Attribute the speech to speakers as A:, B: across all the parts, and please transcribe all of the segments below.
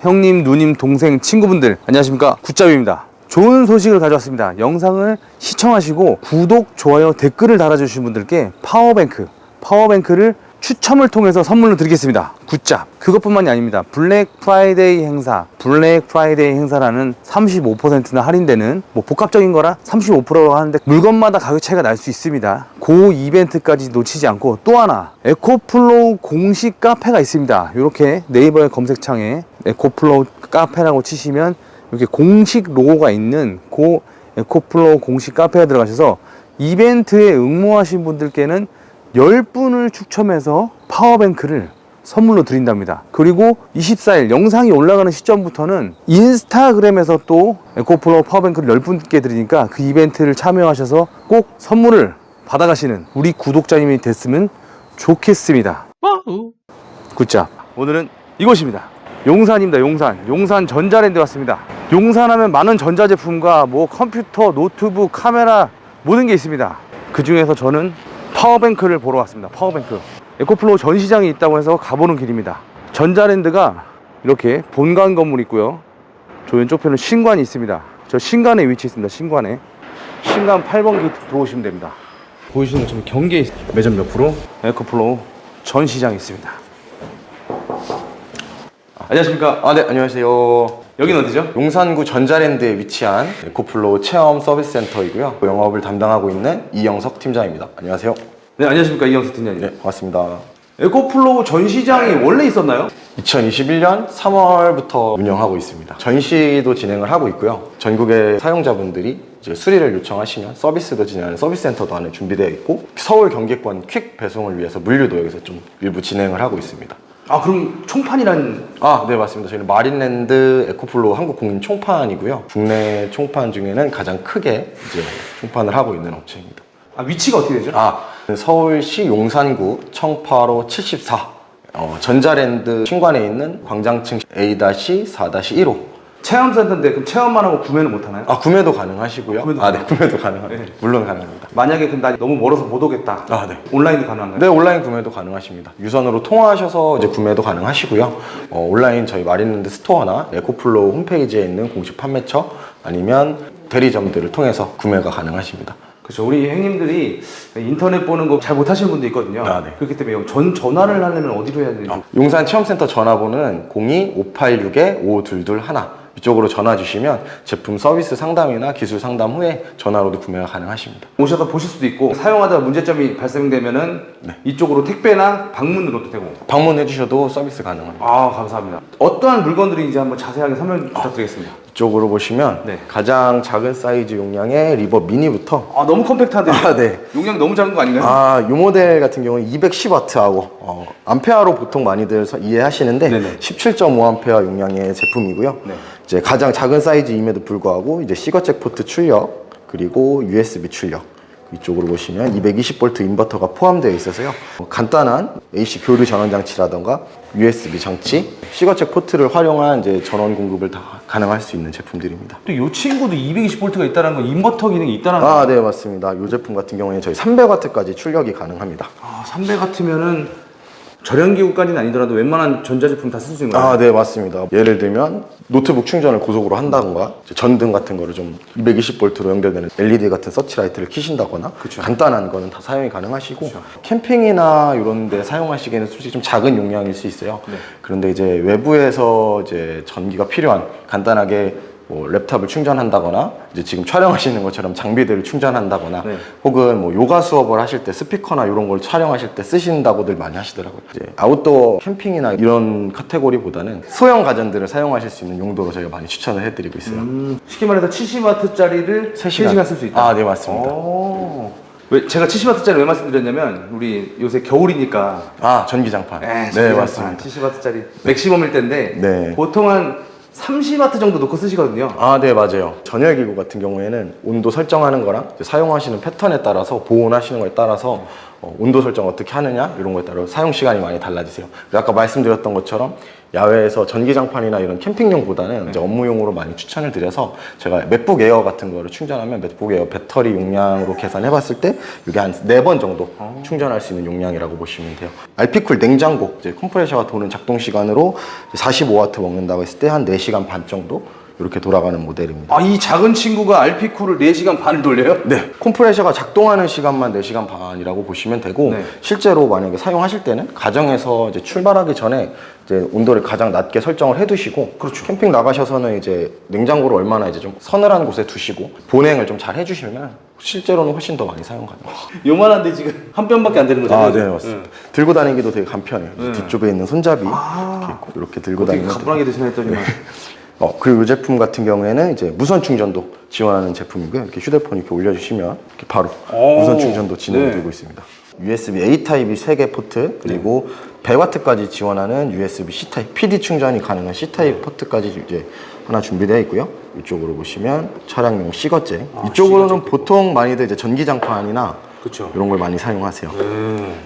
A: 형님, 누님, 동생, 친구분들 안녕하십니까, 굿잡입니다. 좋은 소식을 가져왔습니다. 영상을 시청하시고 구독, 좋아요, 댓글을 달아주신 분들께 파워뱅크를 추첨을 통해서 선물로 드리겠습니다. 굿잡. 그것뿐만이 아닙니다. 블랙 프라이데이 행사라는 35%나 할인되는 뭐 복합적인 거라 35%라고 하는데 물건마다 가격 차이가 날 수 있습니다. 그 이벤트까지 놓치지 않고 또 하나 에코플로우 공식 카페가 있습니다. 이렇게 네이버의 검색창에 에코플로우 카페라고 치시면 이렇게 공식 로고가 있는 그 에코플로우 공식 카페에 들어가셔서 이벤트에 응모하신 분들께는 10분을 추첨해서 파워뱅크를 선물로 드린답니다. 그리고 24일 영상이 올라가는 시점부터는 인스타그램에서 또 에코플로우 파워뱅크를 10분께 드리니까 그 이벤트를 참여하셔서 꼭 선물을 받아가시는 우리 구독자님이 됐으면 좋겠습니다. 굿잡. 오늘은 이곳입니다. 용산입니다. 용산 전자랜드 왔습니다. 용산하면 많은 전자제품과 뭐 컴퓨터, 노트북, 카메라 모든 게 있습니다. 그 중에서 저는 파워뱅크를 보러 왔습니다. 파워뱅크. 에코플로우 전시장이 있다고 해서 가보는 길입니다. 전자랜드가 이렇게 본관 건물이 있고요. 저 왼쪽 편은 신관이 있습니다. 저 신관에 위치했습니다. 신관 8번 게이트 들어오시면 됩니다. 보이시는 것처럼 경계에 매점 옆으로 에코플로우 전시장이 있습니다. 안녕하십니까?
B: 네, 안녕하세요.
A: 여긴 어디죠?
B: 용산구 전자랜드에 위치한 에코플로우 체험 서비스 센터이고요. 영업을 담당하고 있는 이영석 팀장입니다. 안녕하세요.
A: 네, 안녕하십니까, 이영석 팀장님.
B: 네, 반갑습니다.
A: 에코플로우 전시장이 원래 있었나요?
B: 2021년 3월부터 운영하고 있습니다. 전시도 진행을 하고 있고요. 전국의 사용자분들이 이제 수리를 요청하시면 서비스도 진행하는 서비스 센터도 안에 준비되어 있고, 서울 경기권 퀵 배송을 위해서 물류도 여기서 좀 일부 진행을 하고 있습니다.
A: 아, 그럼 총판이란?
B: 네, 맞습니다. 저희는 마린랜드 에코플로우 한국 국민 총판이고요. 국내 총판 중에는 가장 크게 이제 총판을 하고 있는 업체입니다.
A: 아, 위치가 어떻게 되죠?
B: 서울시 용산구 청파로 74 전자랜드 신관에 있는 광장층 A-4-1호.
A: 체험센터인데 그럼 체험만 하고 구매는 못 하나요?
B: 구매도 가능하시고요.
A: 구매도
B: 네, 구매도 가능합니다.
A: 네.
B: 물론 가능합니다.
A: 만약에 그럼 나 너무 멀어서 못 오겠다.
B: 네.
A: 온라인도 가능한가요?
B: 네, 온라인 구매도 가능하십니다. 유선으로 통화하셔서 이제 구매도 가능하시고요. 온라인 저희 마린랜드 스토어나 에코플로우 홈페이지에 있는 공식 판매처 아니면 대리점들을 통해서 구매가 가능하십니다.
A: 그렇죠. 우리 형님들이 인터넷 보는 거 잘 못하시는 분도 있거든요.
B: 네.
A: 그렇기 때문에 전화를 하려면 어디로 해야 되죠?
B: 용산 체험센터 전화번호는 02-586-5221 이쪽으로 전화 주시면 제품 서비스 상담이나 기술 상담 후에 전화로도 구매가 가능하십니다.
A: 오셔서 보실 수도 있고, 사용하다가 문제점이 발생되면은 이쪽으로 택배나 방문으로도 되고.
B: 방문해 주셔도 서비스 가능합니다.
A: 감사합니다. 어떠한 물건들인지 한번 자세하게 설명 부탁드리겠습니다.
B: 이쪽으로 보시면 가장 작은 사이즈 용량의 리버 미니부터
A: 너무 컴팩트한데
B: 네.
A: 용량이 너무 작은 거 아닌가요?
B: 이 모델 같은 경우는 210W하고 암페어로 보통 많이들 이해하시는데 17.5A 용량의 제품이고요. 이제 가장 작은 사이즈임에도 불구하고 이제 시거잭 포트 출력, 그리고 USB 출력, 이쪽으로 보시면 220V 인버터가 포함되어 있어서요. 간단한 AC 교류 전원 장치라던가 USB 장치, 시거잭 포트를 활용한 이제 전원 공급을 다 가능할 수 있는 제품들입니다.
A: 또 이 친구도 220V가 있다는 건 인버터 기능이 있다는 거예요?
B: 네, 맞습니다. 이 제품 같은 경우에 저희 300W까지 출력이 가능합니다.
A: 300 같으면은 절연기구까지는 아니더라도 웬만한 전자제품 다 쓸 수 있는 거예요?
B: 네, 맞습니다. 예를 들면 노트북 충전을 고속으로 한다던가 전등 같은 거를 좀 220V로 연결되는 LED 같은 서치라이트를 켜신다거나 간단한 거는 다 사용이 가능하시고, 캠핑이나 이런 데 사용하시기에는 솔직히 좀 작은 용량일 수 있어요. 그런데 이제 외부에서 이제 전기가 필요한 간단하게 뭐 랩탑을 충전한다거나 이제 지금 촬영하시는 것처럼 장비들을 충전한다거나 혹은 뭐 요가 수업을 하실 때 스피커나 이런 걸 촬영하실 때 쓰신다고들 많이 하시더라고요. 이제 아웃도어 캠핑이나 이런 카테고리보다는 소형 가전들을 사용하실 수 있는 용도로 저희가 많이 추천을 해드리고 있어요.
A: 쉽게 말해서 70W짜리를 3시간 쓸 수 있다?
B: 네, 맞습니다.
A: 왜 제가 70W짜리 왜 말씀드렸냐면 우리 요새 겨울이니까
B: 전기장판.
A: 네,
B: 맞습니다.
A: 70W짜리 맥시멈일 텐데 보통 한 30W 정도 놓고 쓰시거든요.
B: 네, 맞아요. 전열기구 같은 경우에는 온도 설정하는 거랑 사용하시는 패턴에 따라서 보온하시는 거에 따라서 온도 설정 어떻게 하느냐 이런 거에 따라 사용 시간이 많이 달라지세요. 아까 말씀드렸던 것처럼 야외에서 전기장판이나 이런 캠핑용보다는 이제 업무용으로 많이 추천을 드려서 제가 맥북 에어 같은 거를 충전하면 맥북 에어 배터리 용량으로 계산해 봤을 때 이게 한 4번 정도 충전할 수 있는 용량이라고 보시면 돼요. RP쿨 냉장고 이제 컴프레셔가 도는 작동 시간으로 45W 먹는다고 했을 때 한 4시간 반 정도 이렇게 돌아가는 모델입니다.
A: 아, 이 작은 친구가 RP쿨을 4시간 반을 돌려요?
B: 네, 컴프레셔가 작동하는 시간만 4시간 반이라고 보시면 되고
A: 네.
B: 실제로 만약에 사용하실 때는 가정에서 이제 출발하기 전에 이제 온도를 가장 낮게 설정을 해두시고
A: 그렇죠.
B: 캠핑 나가셔서는 이제 냉장고를 얼마나 이제 좀 서늘한 곳에 두시고 보냉을 좀 잘 해주시면 실제로는 훨씬 더 많이 사용 가능해요.
A: 요만한데 지금 한 뼘밖에 안 되는 거잖아요.
B: 아, 네, 맞습니다. 들고 다니기도 되게 간편해요. 뒤쪽에 있는 손잡이 이렇게 있고 이렇게 들고
A: 되게
B: 다니면
A: 가뿐하게 드시나 했더니만.
B: 그리고 이 제품 같은 경우에는 이제 무선 충전도 지원하는 제품이고요. 이렇게 휴대폰 이렇게 올려주시면 이렇게 바로 무선 충전도 진행이 되고 있습니다. USB A 타입이 3개 포트 그리고 100W까지 지원하는 USB C 타입 PD 충전이 가능한 C 타입 포트까지 이제 하나 준비되어 있고요. 이쪽으로 보시면 차량용 시거잭. 이쪽으로는 보통 많이들 이제 전기장판이나
A: 그쵸.
B: 이런 걸 많이 사용하세요.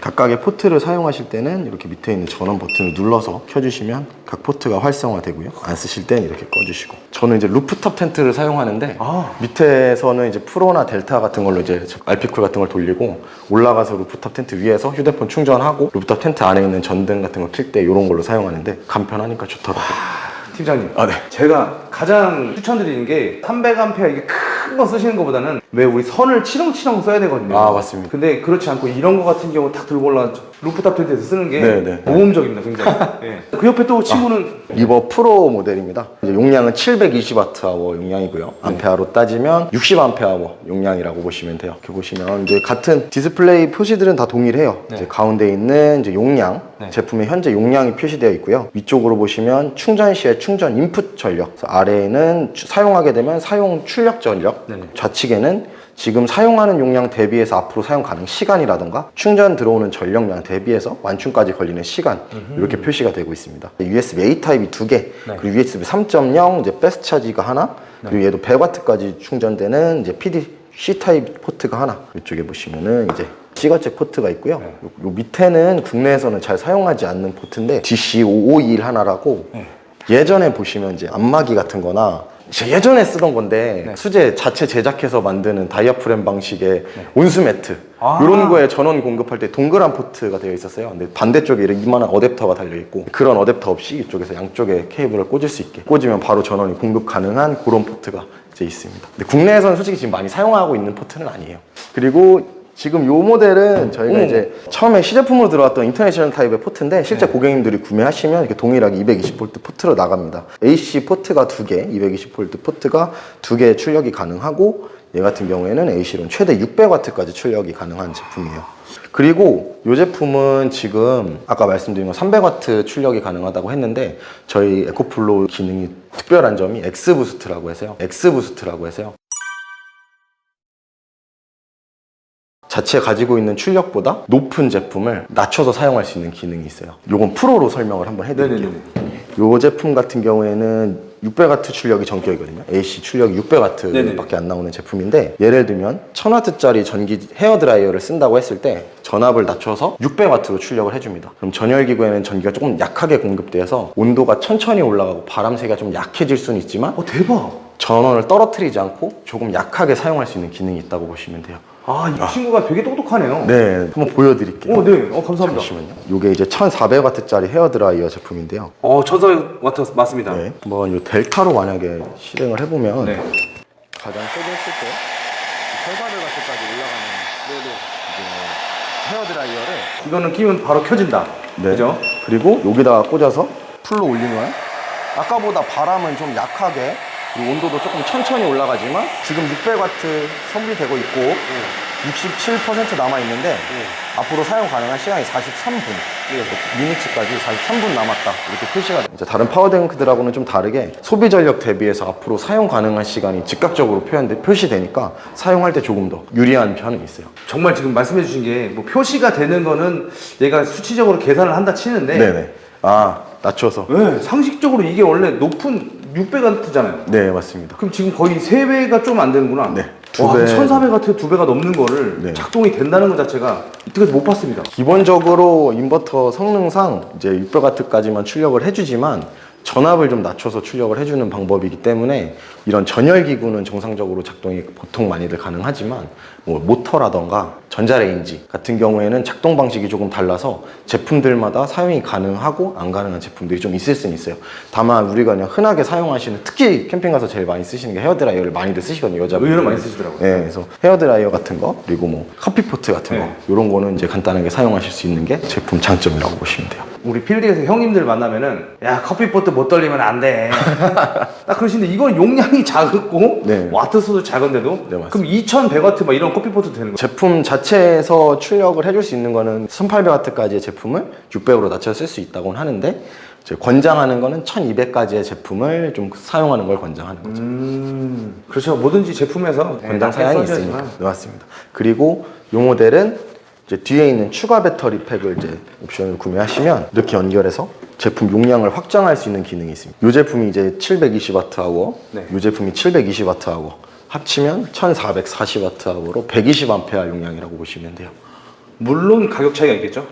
B: 각각의 포트를 사용하실 때는 이렇게 밑에 있는 전원 버튼을 눌러서 켜주시면 각 포트가 활성화되고요. 안 쓰실 땐 이렇게 꺼주시고. 저는 이제 루프탑 텐트를 사용하는데 밑에서는 이제 프로나 델타 같은 걸로 이제 RP쿨 같은 걸 돌리고 올라가서 루프탑 텐트 위에서 휴대폰 충전하고 루프탑 텐트 안에 있는 전등 같은 거 킬 때 이런 걸로 사용하는데 간편하니까 좋더라고요.
A: 팀장님,
B: 아, 네.
A: 제가 가장 추천드리는 게 300A 이게 큰 거 쓰시는 것보다는 왜 우리 선을 치렁치렁 써야 되거든요.
B: 아, 맞습니다.
A: 근데 그렇지 않고 이런 거 같은 경우 딱 들고 올라 루프탑 텐트에서 쓰는 게
B: 네.
A: 모험적입니다, 굉장히. 네. 그 옆에 또 친구는
B: 리버 프로 모델입니다. 이제 용량은 720Wh 용량이고요. 암페어로 따지면 60A 용량이라고 보시면 돼요. 이렇게 보시면 이제 같은 디스플레이 표시들은 다 동일해요. 이제 가운데 있는 이제 용량, 제품의 현재 용량이 표시되어 있고요. 위쪽으로 보시면 충전 시에 충전 인풋 전력, 그래서 아래에는 사용하게 되면 사용 출력 전력, 좌측에는 지금 사용하는 용량 대비해서 앞으로 사용 가능 시간이라던가 충전 들어오는 전력량 대비해서 완충까지 걸리는 시간 이렇게 표시가 되고 있습니다. USB A 타입이 2개, 그리고 USB 3.0 이제 패스트 차지가 하나, 그리고 얘도 100W까지 충전되는 이제 PD C 타입 포트가 하나. 이쪽에 보시면은 이제 시거잭 포트가 있고요. 요 밑에는 국내에서는 잘 사용하지 않는 포트인데 DC5521 하나라고 예전에 보시면 이제 안마기 같은 거나 예전에 쓰던 건데 수제 자체 제작해서 만드는 다이아프램 방식의 온수 매트 이런 거에 전원 공급할 때 동그란 포트가 되어 있었어요. 근데 반대쪽에 이렇게 이만한 어댑터가 달려 있고 그런 어댑터 없이 이쪽에서 양쪽에 케이블을 꽂을 수 있게 꽂으면 바로 전원이 공급 가능한 그런 포트가 이제 있습니다. 근데 국내에서는 솔직히 지금 많이 사용하고 있는 포트는 아니에요. 그리고 지금 이 모델은 저희가 이제 처음에 시제품으로 들어왔던 인터내셔널 타입의 포트인데 실제 고객님들이 구매하시면 이렇게 동일하게 220V 포트로 나갑니다. AC 포트가 2개, 220V 포트가 2개의 출력이 가능하고 얘 같은 경우에는 AC로는 최대 600W까지 출력이 가능한 제품이에요. 그리고 이 제품은 지금 아까 말씀드린 건 300W 출력이 가능하다고 했는데 저희 에코플로우 기능이 특별한 점이 엑스부스트라고 해서요. 자체 가지고 있는 출력보다 높은 제품을 낮춰서 사용할 수 있는 기능이 있어요. 요건 프로로 설명을 한번 해드릴게요. 요 제품 같은 경우에는 600W 출력이 전격이거든요. AC 출력이 600W 밖에 안 나오는 제품인데 예를 들면 1000W짜리 전기 헤어드라이어를 쓴다고 했을 때 전압을 낮춰서 600W로 출력을 해줍니다. 그럼 전열기구에는 전기가 조금 약하게 공급돼서 온도가 천천히 올라가고 바람 세기가 좀 약해질 수는 있지만
A: 대박.
B: 전원을 떨어뜨리지 않고 조금 약하게 사용할 수 있는 기능이 있다고 보시면 돼요.
A: 이 친구가 되게 똑똑하네요.
B: 네, 한번 보여드릴게요.
A: 네. 감사합니다.
B: 잠시만요. 이게 이제 1400W짜리 헤어드라이어 제품인데요.
A: 1400W 맞습니다.
B: 네, 한번 이 델타로 만약에 실행을 해보면
A: 네.
B: 가장 세게 했을 때 1800W까지 올라가는 이제 헤어드라이어를
A: 이거는 끼면 바로 켜진다. 그죠?
B: 그리고 여기다가 꽂아서 풀로 올리면 아까보다 바람은 좀 약하게 그리고 온도도 조금 천천히 올라가지만 지금 600W 선비되고 있고 67% 남아있는데 앞으로 사용 가능한 시간이 43분 미니츠까지 43분 남았다 이렇게 표시가 돼요. 이제 다른 파워뱅크들하고는 좀 다르게 소비 전력 대비해서 앞으로 사용 가능한 시간이 즉각적으로 표시되니까 사용할 때 조금 더 유리한 편은 있어요.
A: 정말 지금 말씀해 주신 게 뭐 표시가 되는 거는 얘가 수치적으로 계산을 한다 치는데
B: 네네. 낮춰서.
A: 네, 상식적으로 이게 원래 높은 600W잖아요.
B: 네, 맞습니다.
A: 그럼 지금 거의 3배가 좀 안 되는구나.
B: 네.
A: 와, 1400W 2배가 넘는 거를
B: 네.
A: 작동이 된다는 것 자체가 이때까지 못 봤습니다.
B: 기본적으로 인버터 성능상 이제 600W까지만 출력을 해주지만 전압을 좀 낮춰서 출력을 해주는 방법이기 때문에 이런 전열 기구는 정상적으로 작동이 보통 많이들 가능하지만 뭐 모터라던가 전자레인지 같은 경우에는 작동 방식이 조금 달라서 제품들마다 사용이 가능하고 안 가능한 제품들이 좀 있을 수는 있어요. 다만 우리가 그냥 흔하게 사용하시는, 특히 캠핑 가서 제일 많이 쓰시는 게 헤어드라이어를 많이들 쓰시거든요, 여자분들.
A: 의외로 많이 쓰시더라고요.
B: 네, 그래서 헤어드라이어 같은 거, 그리고 뭐 커피포트 같은 거,
A: 네.
B: 이런 거는 이제 간단하게 사용하실 수 있는 게 제품 장점이라고 보시면 돼요.
A: 우리 필드에서 형님들 만나면은 야, 커피포트 못 돌리면 안 돼. 딱 그러시는데 이건 용량이 작고
B: 네.
A: 와트 수도 작은데도
B: 네, 맞습니다.
A: 그럼 2100W 막 이런 커피포트 되는 거예요?
B: 제품 자체에서 출력을 해줄 수 있는 거는 1800W까지의 제품을 600으로 낮춰서 쓸 수 있다고는 하는데 이제 권장하는 거는 1200까지의 제품을 좀 사용하는 걸 권장하는 거죠.
A: 그렇죠. 뭐든지 제품에서
B: 권장 사양이 있으니까. 네, 맞습니다. 그리고 이 모델은 이제 뒤에 있는 추가 배터리 팩을 이제 옵션을 구매하시면 이렇게 연결해서 제품 용량을 확장할 수 있는 기능이 있습니다. 이 제품이 이제 720Wh,
A: 네.
B: 이 제품이 720Wh 합치면 1440Wh로 120A 용량이라고 보시면 돼요.
A: 물론 가격 차이가 있겠죠?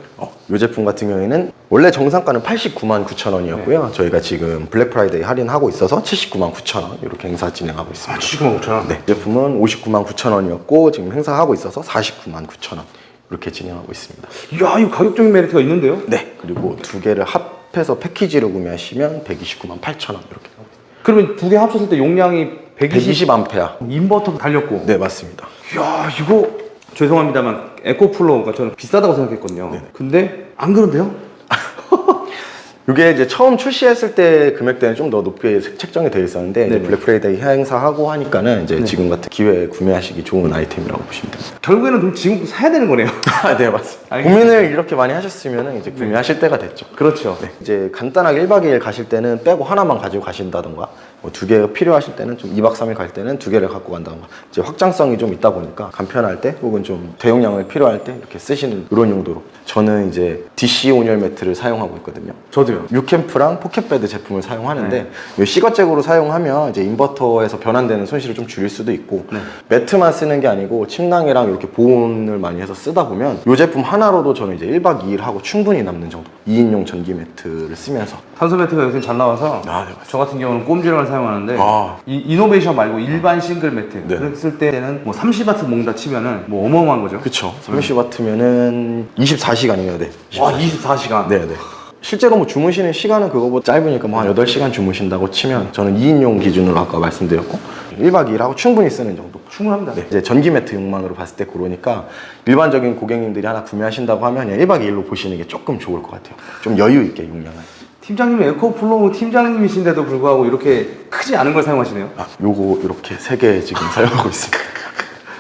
B: 이 제품 같은 경우에는 원래 정상가는 89만 9천 원이었고요. 저희가 지금 블랙 프라이데이 할인하고 있어서 79만 9천 원 이렇게 행사 진행하고 있습니다.
A: 79만 5천 원?
B: 네, 이 제품은 59만 9천 원이었고 지금 행사하고 있어서 49만 9천 원 이렇게 진행하고 있습니다.
A: 이야, 이거 가격적인 메리트가 있는데요?
B: 네, 그리고 두 개를 합해서 패키지로 구매하시면 129만 8천 원 이렇게 하고 있습니다.
A: 그러면 두 개 합쳤을 때 용량이
B: 120A.
A: 인버터도 달렸고.
B: 네, 맞습니다.
A: 이야, 이거 죄송합니다만 에코플로우가 저는 비싸다고 생각했거든요.
B: 네네.
A: 근데 안 그런데요?
B: 이게 이제 처음 출시했을 때 금액대는 좀 더 높게 책정이 되어 있었는데 이제
A: 네네.
B: 블랙 프라이데이 행사하고 하니까는 이제 지금 같은 기회에 구매하시기 좋은 아이템이라고 보시면 됩니다.
A: 결국에는 그럼 지금 사야 되는 거네요.
B: 네, 맞습니다.
A: 알겠습니다.
B: 고민을 이렇게 많이 하셨으면 이제 구매하실 때가 됐죠.
A: 그렇죠.
B: 네, 이제 간단하게 1박 2일 가실 때는 빼고 하나만 가지고 가신다던가 뭐 두 개가 필요하실 때는 좀 2박 3일 갈 때는 두 개를 갖고 간다던가 이제 확장성이 좀 있다 보니까 간편할 때 혹은 좀 대용량을 필요할 때 이렇게 쓰시는 이런 용도로 저는 이제 DC 온열 매트를 사용하고 있거든요.
A: 저도요.
B: 유캠프랑 포켓베드 제품을 사용하는데 이 시거잭으로 사용하면 이제 인버터에서 변환되는 손실을 좀 줄일 수도 있고 매트만 쓰는 게 아니고 침낭이랑 이렇게 보온을 많이 해서 쓰다 보면 이 제품 하나로도 저는 이제 1박 2일 하고 충분히 남는 정도 2인용 전기 매트를 쓰면서
A: 탄소 매트가 요새 잘 나와서
B: 네, 맞습니다.
A: 저 같은 경우는 꼼지랑을 사용하는데
B: 아.
A: 이 이노베이션 말고 일반 싱글 매트
B: 네.
A: 그랬을 때는 뭐 30W 몽다 치면은 뭐 어마어마한 거죠.
B: 그쵸 30W면은 24시간이면 돼.
A: 와, 24시간.
B: 네네. 실제로 뭐 주무시는 시간은 그거보다 짧으니까 뭐 한 8시간 주무신다고 치면 저는 2인용 기준으로 아까 말씀드렸고 1박 2일 하고 충분히 쓰는 정도.
A: 충분합니다.
B: 네, 이제 전기 매트용만으로 봤을 때 그러니까 일반적인 고객님들이 하나 구매하신다고 하면 그냥 1박 2일로 보시는 게 조금 좋을 것 같아요. 좀 여유 있게 용량을.
A: 팀장님이 에코플로우 팀장님이신데도 불구하고 이렇게 크지 않은 걸 사용하시네요.
B: 아, 요거 이렇게 3개 지금 사용하고 있습니다.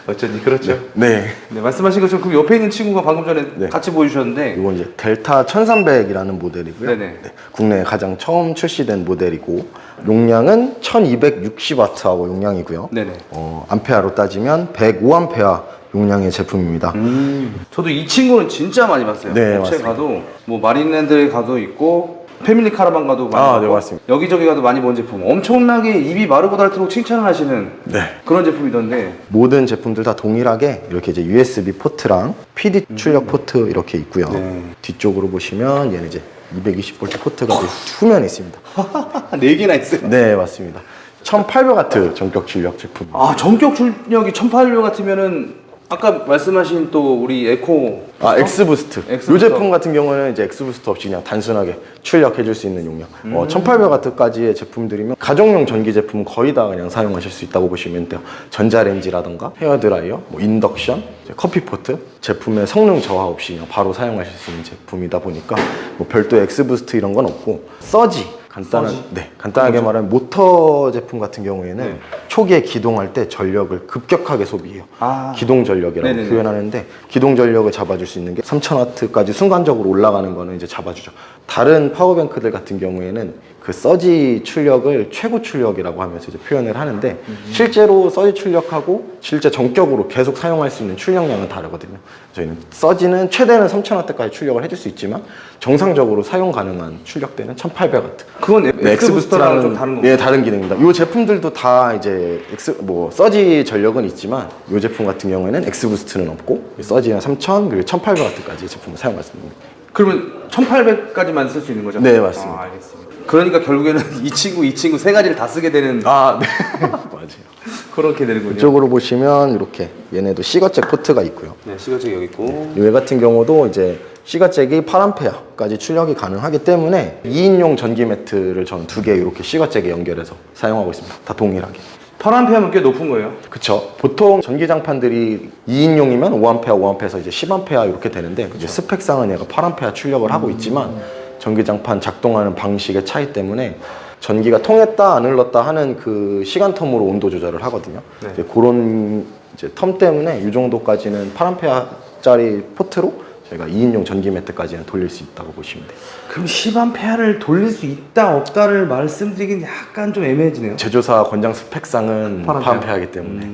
A: 어쩐지 그렇죠.
B: 네.
A: 네, 말씀하신 것처럼 그 옆에 있는 친구가 방금 전에
B: 네.
A: 같이 보여주셨는데
B: 이건 이제 델타 1300이라는 모델이고요.
A: 네네.
B: 네, 국내에 가장 처음 출시된 모델이고 용량은 1260W하고 용량이고요.
A: 네네.
B: 암페아로 따지면 105A 용량의 제품입니다.
A: 저도 이 친구는 진짜 많이 봤어요.
B: 네,
A: 업체
B: 맞습니다.
A: 가도 뭐 마린랜드에 가도 있고 패밀리 카라반 가도 많이
B: 아,
A: 봤고
B: 네, 맞습니다.
A: 여기저기 가도 많이 본 제품. 엄청나게 입이 마르고 닳도록 칭찬을 하시는
B: 네.
A: 그런 제품이던데
B: 모든 제품들 다 동일하게 이렇게 이제 USB 포트랑 PD 출력 포트 이렇게 있고요.
A: 네.
B: 뒤쪽으로 보시면 얘는 이제 220V 포트가 후면에 있습니다.
A: 4개나 있어요.
B: 네, 맞습니다. 1800W 전격 출력 제품.
A: 아, 전격 출력이 1800 같으면은 아까 말씀하신 또 우리 에코
B: 엑스부스트. 이
A: 엑스부스터.
B: 제품 같은 경우는 이제 엑스부스트 없이 그냥 단순하게 출력해줄 수 있는 용량. 1800W까지의 제품들이면 가정용 전기 제품은 거의 다 그냥 사용하실 수 있다고 보시면 돼요. 전자레인지라던가 헤어드라이어, 뭐 인덕션, 이제 커피포트 제품의 성능 저하 없이 그냥 바로 사용하실 수 있는 제품이다 보니까 뭐 별도 엑스부스트 이런 건 없고 서지. 간단하게 말하면 모터 제품 같은 경우에는
A: 네.
B: 초기에 기동할 때 전력을 급격하게 소비해요.
A: 아.
B: 기동 전력이라고
A: 네네네.
B: 표현하는데 기동 전력을 잡아줄 수 있는 게 3000W까지 순간적으로 올라가는 거는 이제 잡아주죠. 다른 파워뱅크들 같은 경우에는 그 서지 출력을 최고 출력이라고 하면서 이제 표현을 하는데 실제로 서지 출력하고 실제 전격으로 계속 사용할 수 있는 출력량은 다르거든요. 저희는 서지는 최대는 3000W까지 출력을 해줄 수 있지만 정상적으로 사용 가능한 출력대는 1800W.
A: 그건 엑스부스터랑 좀 다른 건가요?
B: 네, 다른 기능입니다. 이 제품들도 다 이제 서지 전력은 있지만 이 제품 같은 경우에는 엑스부스트는 없고 서지는 3000 그리고 1800W까지 제품을 사용할 수 있습니다.
A: 그러면 1800까지만 쓸 수 있는 거죠?
B: 네, 맞습니다.
A: 알겠습니다. 그러니까 결국에는 이 친구 세 가지를 다 쓰게 되는
B: 네. 맞아요.
A: 그렇게 되는군요.
B: 이쪽으로 보시면 이렇게 얘네도 C가잭 포트가 있고요.
A: 네, 시거잭 여기 있고.
B: 얘 같은 경우도 이제 C가잭이 8A까지 출력이 가능하기 때문에 2인용 전기 매트를 저는 2개 이렇게 C가잭에 연결해서 사용하고 있습니다. 다 동일하게.
A: 8A면 꽤 높은 거예요?
B: 그쵸. 보통 전기장판들이 2인용이면 5A, 5A에서 이제 10A 이렇게 되는데 이제 스펙상은 얘가 8A 출력을 하고 있지만 전기장판 작동하는 방식의 차이 때문에 전기가 통했다 안 흘렀다 하는 그 시간 텀으로 온도 조절을 하거든요.
A: 네.
B: 이제 그런 이제 텀 때문에 이 정도까지는 8A짜리 포트로 저희가 2인용 전기 매트까지는 돌릴 수 있다고 보시면 돼요.
A: 그럼 10A를 돌릴 수 있다 없다를 말씀드리긴 약간 좀 애매해지네요.
B: 제조사 권장 스펙상은 8A이기 때문에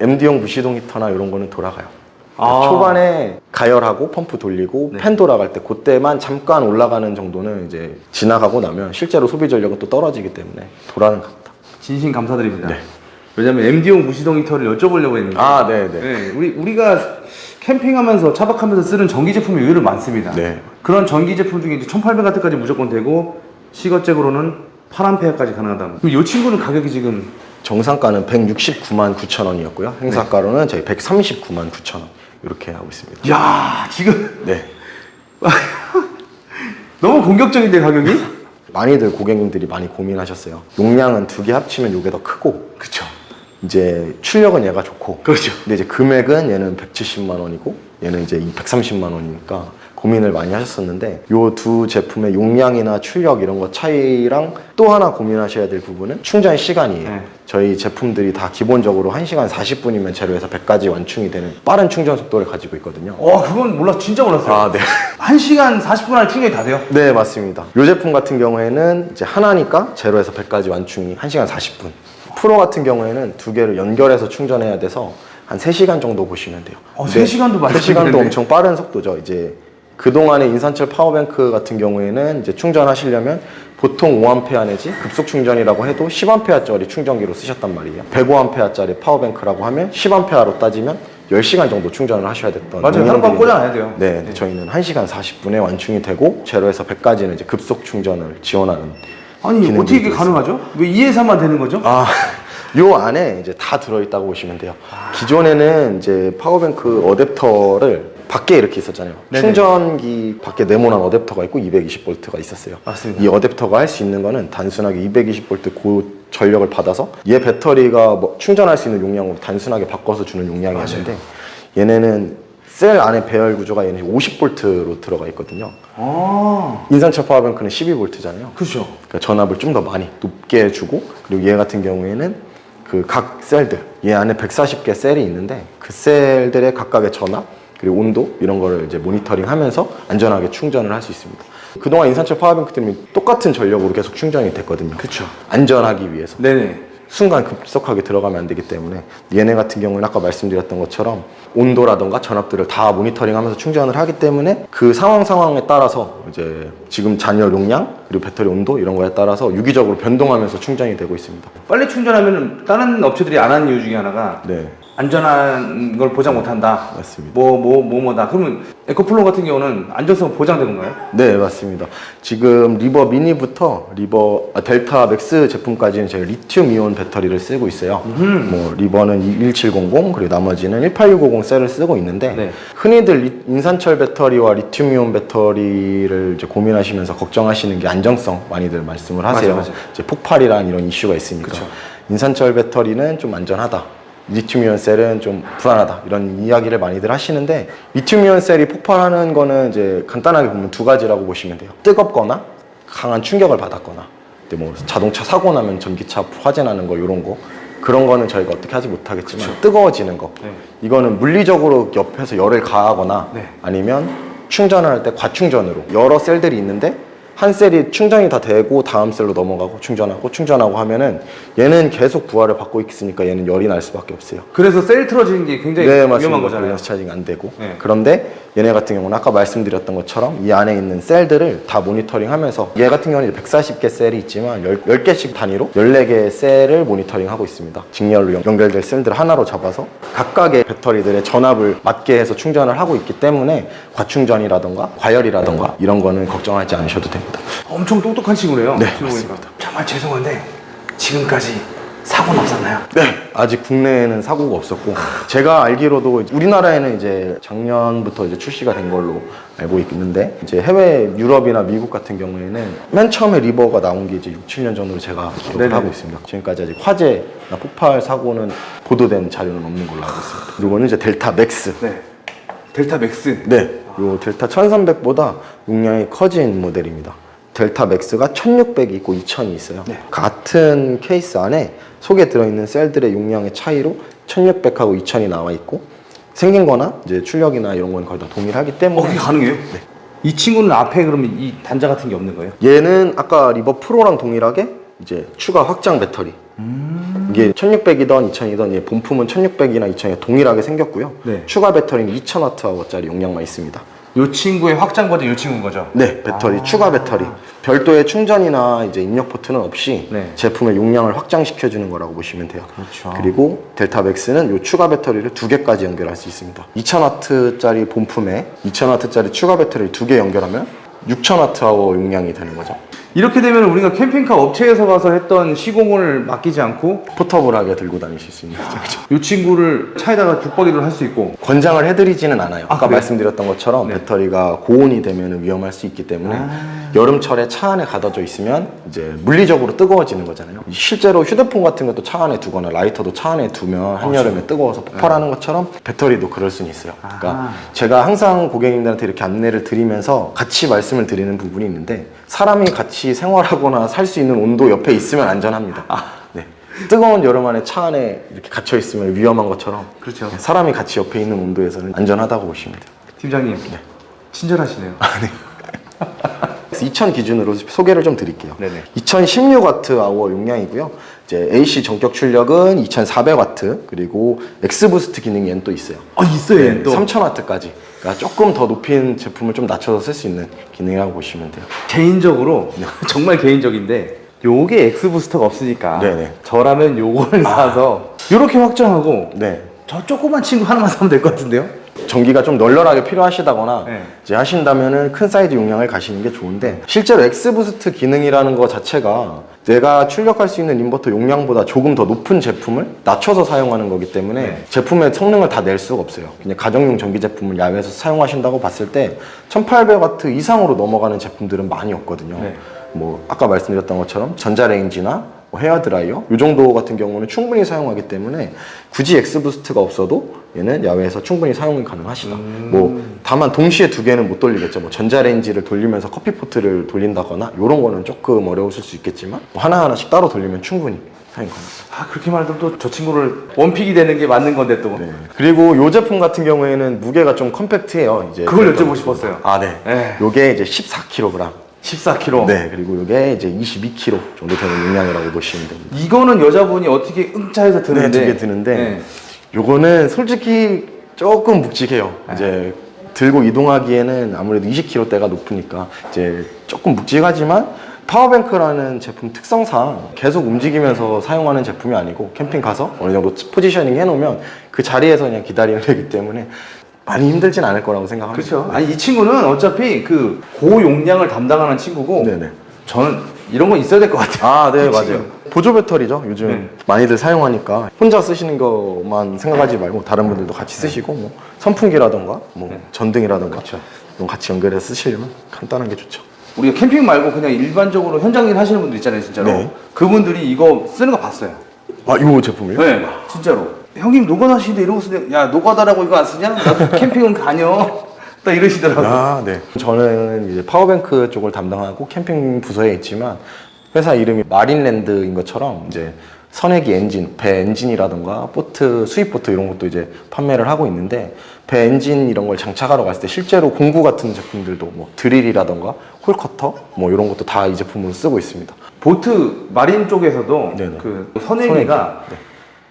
B: MD용 무시동 히터나 이런 거는 돌아가요. 초반에 가열하고 펌프 돌리고 팬 돌아갈 때 그때만 잠깐 올라가는 정도는 이제 지나가고 나면 실제로 소비 전력은 또 떨어지기 때문에 돌아는 갑니다.
A: 진심 감사드립니다.
B: 네.
A: 왜냐면 MD용 무시동 히터를 여쭤보려고 했는데 네, 우리가 캠핑하면서 차박하면서 쓰는 전기 제품이 의외로 많습니다.
B: 네.
A: 그런 전기 제품 중에 이제 1800W까지 무조건 되고 시거잭으로는 8A까지 가능하다. 그럼 이 친구는 가격이 지금
B: 정상가는 169만 9천 원이었고요. 행사가로는 저희 139만 9천 원 이렇게 하고 있습니다.
A: 야 지금
B: 네.
A: 너무 공격적인데 가격이?
B: 많이들 고객님들이 많이 고민하셨어요. 용량은 2개 합치면 이게 더 크고
A: 그쵸.
B: 이제 출력은 얘가 좋고
A: 그렇죠.
B: 근데 이제 금액은 얘는 170만 원이고 얘는 이제 130만 원이니까 고민을 많이 하셨었는데 요 두 제품의 용량이나 출력 이런 거 차이랑 또 하나 고민하셔야 될 부분은 충전 시간이에요.
A: 네.
B: 저희 제품들이 다 기본적으로 1시간 40분이면 제로에서 100까지 완충이 되는 빠른 충전 속도를 가지고 있거든요.
A: 그건 진짜 몰랐어요.
B: 아, 네.
A: 1시간 40분 안에 충전이 다 돼요?
B: 네, 맞습니다. 이 제품 같은 경우에는 이제 하나니까 제로에서 100까지 완충이 1시간 40분. 프로 같은 경우에는 2개를 연결해서 충전해야 돼서 한 3시간 정도 보시면 돼요.
A: 3시간도 많이
B: 3시간도
A: 걸리는데?
B: 엄청 빠른 속도죠. 이제 그동안의 인산철 파워뱅크 같은 경우에는 이제 충전하시려면 보통 5A 내지 급속 충전이라고 해도 10A짜리 충전기로 쓰셨단 말이에요. 105A짜리 파워뱅크라고 하면 10A로 따지면 10시간 정도 충전을 하셔야 됐던.
A: 맞아요. 하룻밤 꽂아놔야 돼요.
B: 네, 저희는 1시간 40분에 완충이 되고 제로에서 100까지는 이제 급속 충전을 지원하는.
A: 아니
B: 기능들이
A: 어떻게 이게
B: 있습니다.
A: 가능하죠? 왜 2회사만 되는 거죠?
B: 요 안에 이제 다 들어있다고 보시면 돼요. 기존에는 이제 파워뱅크 어댑터를 밖에 이렇게 있었잖아요.
A: 네네.
B: 충전기 밖에 네모난 어댑터가 있고 220V가 있었어요.
A: 맞습니다.
B: 이 어댑터가 할 수 있는 거는 단순하게 220V 고 전력을 받아서 얘 배터리가 뭐 충전할 수 있는 용량으로 단순하게 바꿔서 주는 용량이었는데 얘네는 셀 안에 배열 구조가 얘는 50V로 들어가 있거든요. 인산철 파워뱅크는 12V잖아요.
A: 그렇죠.
B: 그러니까 전압을 좀 더 많이 높게 주고 그리고 얘 같은 경우에는 그 각 셀들 얘 안에 140개 셀이 있는데 그 셀들의 각각의 전압 그리고 온도 이런 거를 이제 모니터링하면서 안전하게 충전을 할 수 있습니다. 그동안 인산철 파워뱅크들이 똑같은 전력으로 계속 충전이 됐거든요.
A: 그렇죠.
B: 안전하기 위해서.
A: 네네.
B: 순간 급속하게 들어가면 안 되기 때문에 얘네 같은 경우는 아까 말씀드렸던 것처럼 온도라던가 전압들을 다 모니터링하면서 충전을 하기 때문에 그 상황에 따라서 이제 지금 잔열 용량 그리고 배터리 온도 이런 거에 따라서 유기적으로 변동하면서 충전이 되고 있습니다.
A: 빨리 충전하면 다른 업체들이 안 하는 이유 중에 하나가
B: 네,
A: 안전한 걸 보장 못한다.
B: 맞습니다.
A: 뭐다. 그러면 에코플로우 같은 경우는 안전성 보장된 건가요?
B: 네, 맞습니다. 지금 리버 미니부터 델타 맥스 제품까지는 저희 리튬 이온 배터리를 쓰고 있어요. 뭐 리버는 11700 그리고 나머지는 18650 셀을 쓰고 있는데
A: 네.
B: 흔히들 인산철 배터리와 리튬 이온 배터리를 이제 고민하시면서 걱정하시는 게 안정성 많이들 말씀을 하세요.
A: 맞아요.
B: 이제 폭발이란 이런 이슈가 있으니까.
A: 그쵸.
B: 인산철 배터리는 좀 안전하다. 리튬이온 셀은 좀 불안하다 이런 이야기를 많이들 하시는데 리튬이온 셀이 폭발하는 거는 이제 간단하게 보면 두 가지라고 보시면 돼요. 뜨겁거나 강한 충격을 받았거나 근데 뭐 자동차 사고 나면 전기차 화재 나는 거 이런 거 그런 거는 저희가 어떻게 하지 못하겠지만
A: 그쵸.
B: 뜨거워지는 거
A: 네.
B: 이거는 물리적으로 옆에서 열을 가하거나
A: 네.
B: 아니면 충전을 할 때 과충전으로 여러 셀들이 있는데 한 셀이 충전이 다 되고 다음 셀로 넘어가고 충전하고 하면은 얘는 계속 부하를 받고 있으니까 얘는 열이 날 수밖에 없어요.
A: 그래서 셀 틀어지는 게 굉장히
B: 네,
A: 위험한
B: 맞습니다.
A: 거잖아요.
B: 밸런스 차징 안 되고.
A: 네.
B: 그런데 얘네 같은 경우는 아까 말씀드렸던 것처럼 이 안에 있는 셀들을 다 모니터링 하면서 얘 같은 경우는 이제 140개 셀이 있지만 10개씩 단위로 14개의 셀을 모니터링 하고 있습니다. 직렬로 연결될 셀들을 하나로 잡아서 각각의 배터리들의 전압을 맞게 해서 충전을 하고 있기 때문에 과충전이라던가 과열이라던가 이런 거는 걱정하지 않으셔도 됩니다.
A: 엄청 똑똑한 친구네요.
B: 네,
A: 친구 보니까.
B: 맞습니다.
A: 정말 죄송한데 지금까지 사고는 없었나요?
B: 네, 아직 국내에는 사고가 없었고 제가 알기로도 우리나라에는 이제 작년부터 이제 출시가 된 걸로 알고 있는데 이제 해외 유럽이나 미국 같은 경우에는 맨 처음에 리버가 나온 게 이제 6, 7년 전으로 제가 기록을
A: 네네.
B: 하고 있습니다. 지금까지 아직 화재나 폭발 사고는 보도된 자료는 없는 걸로 알고 있습니다. 그리고는 이제 델타 맥스.
A: 네. 델타 맥스.
B: 네, 요 델타 1300보다 용량이 커진 모델입니다. 델타 맥스가 1600이 있고 2000이 있어요.
A: 네.
B: 같은 케이스 안에 속에 들어있는 셀들의 용량의 차이로 1600하고 2000이 나와 있고 생긴 거나 이제 출력이나 이런 건 거의 다 동일하기 때문에
A: 그게 가능해요? 네. 이 친구는 앞에 그러면 이 단자 같은 게 없는 거예요?
B: 얘는 아까 리버 프로랑 동일하게 이제 추가 확장 배터리 이게 1600이던 2000이던 얘 본품은 1600이나 2000이 동일하게 생겼고요.
A: 네.
B: 추가 배터리는 2000W짜리 용량만 있습니다.
A: 이 친구의 확장 버전 이 친구인 거죠?
B: 네, 배터리, 추가 배터리. 별도의 충전이나 이제 입력 포트는 없이
A: 네.
B: 제품의 용량을 확장시켜주는 거라고 보시면 돼요.
A: 그렇죠.
B: 그리고 델타 맥스는 이 추가 배터리를 2개까지 연결할 수 있습니다. 2000W짜리 본품에 2000W짜리 추가 배터리를 2개 연결하면 6000Wh 용량이 되는 거죠.
A: 이렇게 되면 우리가 캠핑카 업체에서 가서 했던 시공을 맡기지 않고
B: 포터블하게 들고 다니실 수 있는 거죠.
A: 이 친구를 차에다가 붙박이를 할 수 있고
B: 권장을 해드리지는 않아요. 아까
A: 그래요?
B: 말씀드렸던 것처럼
A: 네.
B: 배터리가 고온이 되면 위험할 수 있기 때문에 여름철에 차 안에 가둬져 있으면 이제 물리적으로 뜨거워지는 거잖아요. 실제로 휴대폰 같은 것도 차 안에 두거나 라이터도 차 안에 두면 한여름에 뜨거워서 폭발하는 것처럼 배터리도 그럴 수는 있어요. 그러니까 제가 항상 고객님들한테 이렇게 안내를 드리면서 같이 말씀을 드리는 부분이 있는데 사람이 같이 생활하거나 살 수 있는 온도 옆에 있으면 안전합니다. 네. 뜨거운 여름 안에 차 안에 이렇게 갇혀 있으면 위험한 것처럼
A: 그렇죠.
B: 사람이 같이 옆에 있는 온도에서는 안전하다고 보시면 돼요.
A: 팀장님 친절하시네요.
B: 2000 기준으로 소개를 좀 드릴게요.
A: 네네.
B: 2016Wh 용량이고요. 이제 AC 전격 출력은 2400W 그리고 엑스부스트 기능이 얘는 또 있어요.
A: 있어요 얘는 또
B: 3000W까지. 그러니까 조금 더 높인 제품을 좀 낮춰서 쓸 수 있는 기능이라고 보시면 돼요.
A: 개인적으로 정말 개인적인데 요게 엑스부스터가 없으니까
B: 네네.
A: 저라면 요걸 사서 요렇게 확장하고
B: 네.
A: 저 조그만 친구 하나만 사면 될 것 같은데요?
B: 전기가 좀 널널하게 필요하시다거나
A: 네.
B: 이제 하신다면은 큰 사이즈 용량을 가시는 게 좋은데 실제로 엑스부스트 기능이라는 거 자체가 내가 출력할 수 있는 인버터 용량보다 조금 더 높은 제품을 낮춰서 사용하는 거기 때문에
A: 네.
B: 제품의 성능을 다 낼 수가 없어요. 그냥 가정용 전기 제품을 야외에서 사용하신다고 봤을 때 1800W 이상으로 넘어가는 제품들은 많이 없거든요.
A: 네.
B: 뭐 아까 말씀드렸던 것처럼 전자레인지나 뭐 헤어드라이어 이 정도 같은 경우는 충분히 사용하기 때문에 굳이 엑스부스트가 없어도 얘는 야외에서 충분히 사용이 가능하시다. 뭐 다만 동시에 두 개는 못 돌리겠죠. 뭐 전자레인지를 돌리면서 커피포트를 돌린다거나 이런 거는 조금 어려우실 수 있겠지만 뭐 하나하나씩 따로 돌리면 충분히 사용 가능합니다.
A: 그렇게 말하면 또 저 친구를 원픽이 되는 게 맞는 건데 또
B: 네. 그리고 이 제품 같은 경우에는 무게가 좀 컴팩트해요. 이제
A: 그걸 여쭤보고 싶었어요.
B: 네.
A: 네.
B: 요게 이제 14kg.
A: 14kg.
B: 네. 그리고 요게 이제 22kg 정도 되는 용량이라고 보시면 됩니다.
A: 이거는 여자분이 어떻게 응차해서 드는데
B: 네, 2개 드는데
A: 네.
B: 요거는 솔직히 조금 묵직해요. 이제 들고 이동하기에는 아무래도 20kg대가 높으니까 이제 조금 묵직하지만 파워뱅크라는 제품 특성상 계속 움직이면서 사용하는 제품이 아니고 캠핑 가서 어느 정도 포지셔닝 해놓으면 그 자리에서 그냥 기다리면 되기 때문에 많이 힘들진 않을 거라고 생각합니다.
A: 그렇죠. 아니 이 친구는 어차피 그 고용량을 담당하는 친구고
B: 네네.
A: 저는 이런 거 있어야 될 것 같아요.
B: 네,
A: 이
B: 맞아요.
A: 친구.
B: 보조 배터리죠. 요즘
A: 네.
B: 많이들 사용하니까 혼자 쓰시는 것만 생각하지 말고 다른 분들도 같이 쓰시고 뭐 선풍기라던가 뭐 전등이라던가 이런 같이 연결해서 쓰시려면 간단한 게 좋죠.
A: 우리가 캠핑 말고 그냥 일반적으로 현장 일 하시는 분들 있잖아요, 진짜로.
B: 네.
A: 그분들이 이거 쓰는 거 봤어요.
B: 이 제품을요?
A: 네, 진짜로. 형님 노가다 하시는데 이런 거 쓰는데 야 노가다라고 이거 안 쓰냐? 나도 캠핑은 다녀. 딱 이러시더라고요.
B: 네. 저는 이제 파워뱅크 쪽을 담당하고 캠핑 부서에 있지만 회사 이름이 마린랜드인 것처럼 이제 선회기 엔진, 배 엔진이라던가 보트, 수입보트 이런 것도 이제 판매를 하고 있는데 배 엔진 이런 걸 장착하러 갔을 때 실제로 공구 같은 제품들도 뭐 드릴이라던가 홀커터 뭐 이런 것도 다 이 제품으로 쓰고 있습니다.
A: 보트 마린 쪽에서도
B: 네네.
A: 그 선행기가
B: 네.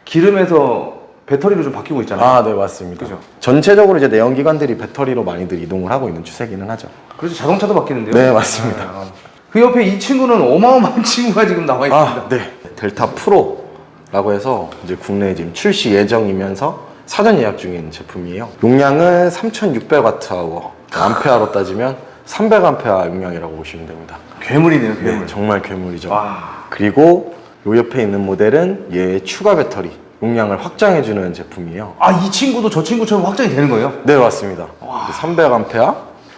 A: 기름에서 배터리로 좀 바뀌고 있잖아요.
B: 아, 네, 맞습니다.
A: 그죠?
B: 전체적으로 이제 내연기관들이 배터리로 많이들 이동을 하고 있는 추세기는 하죠.
A: 그래서 자동차도 바뀌는데요.
B: 네, 맞습니다.
A: 그 옆에 이 친구는 어마어마한 친구가 지금 나와 있습니다.
B: 아, 네. 델타 프로라고 해서 이제 국내에 지금 출시 예정이면서 사전 예약 중인 제품이에요. 용량은 3600Wh, 암페어로 따지면 300A 용량이라고 보시면 됩니다.
A: 괴물이네요, 괴물.
B: 네, 정말 괴물이죠.
A: 와.
B: 그리고 요 옆에 있는 모델은 얘의 추가 배터리 용량을 확장해주는 제품이에요.
A: 아, 이 친구도 저 친구처럼 확장이 되는 거예요?
B: 네, 맞습니다. 300A,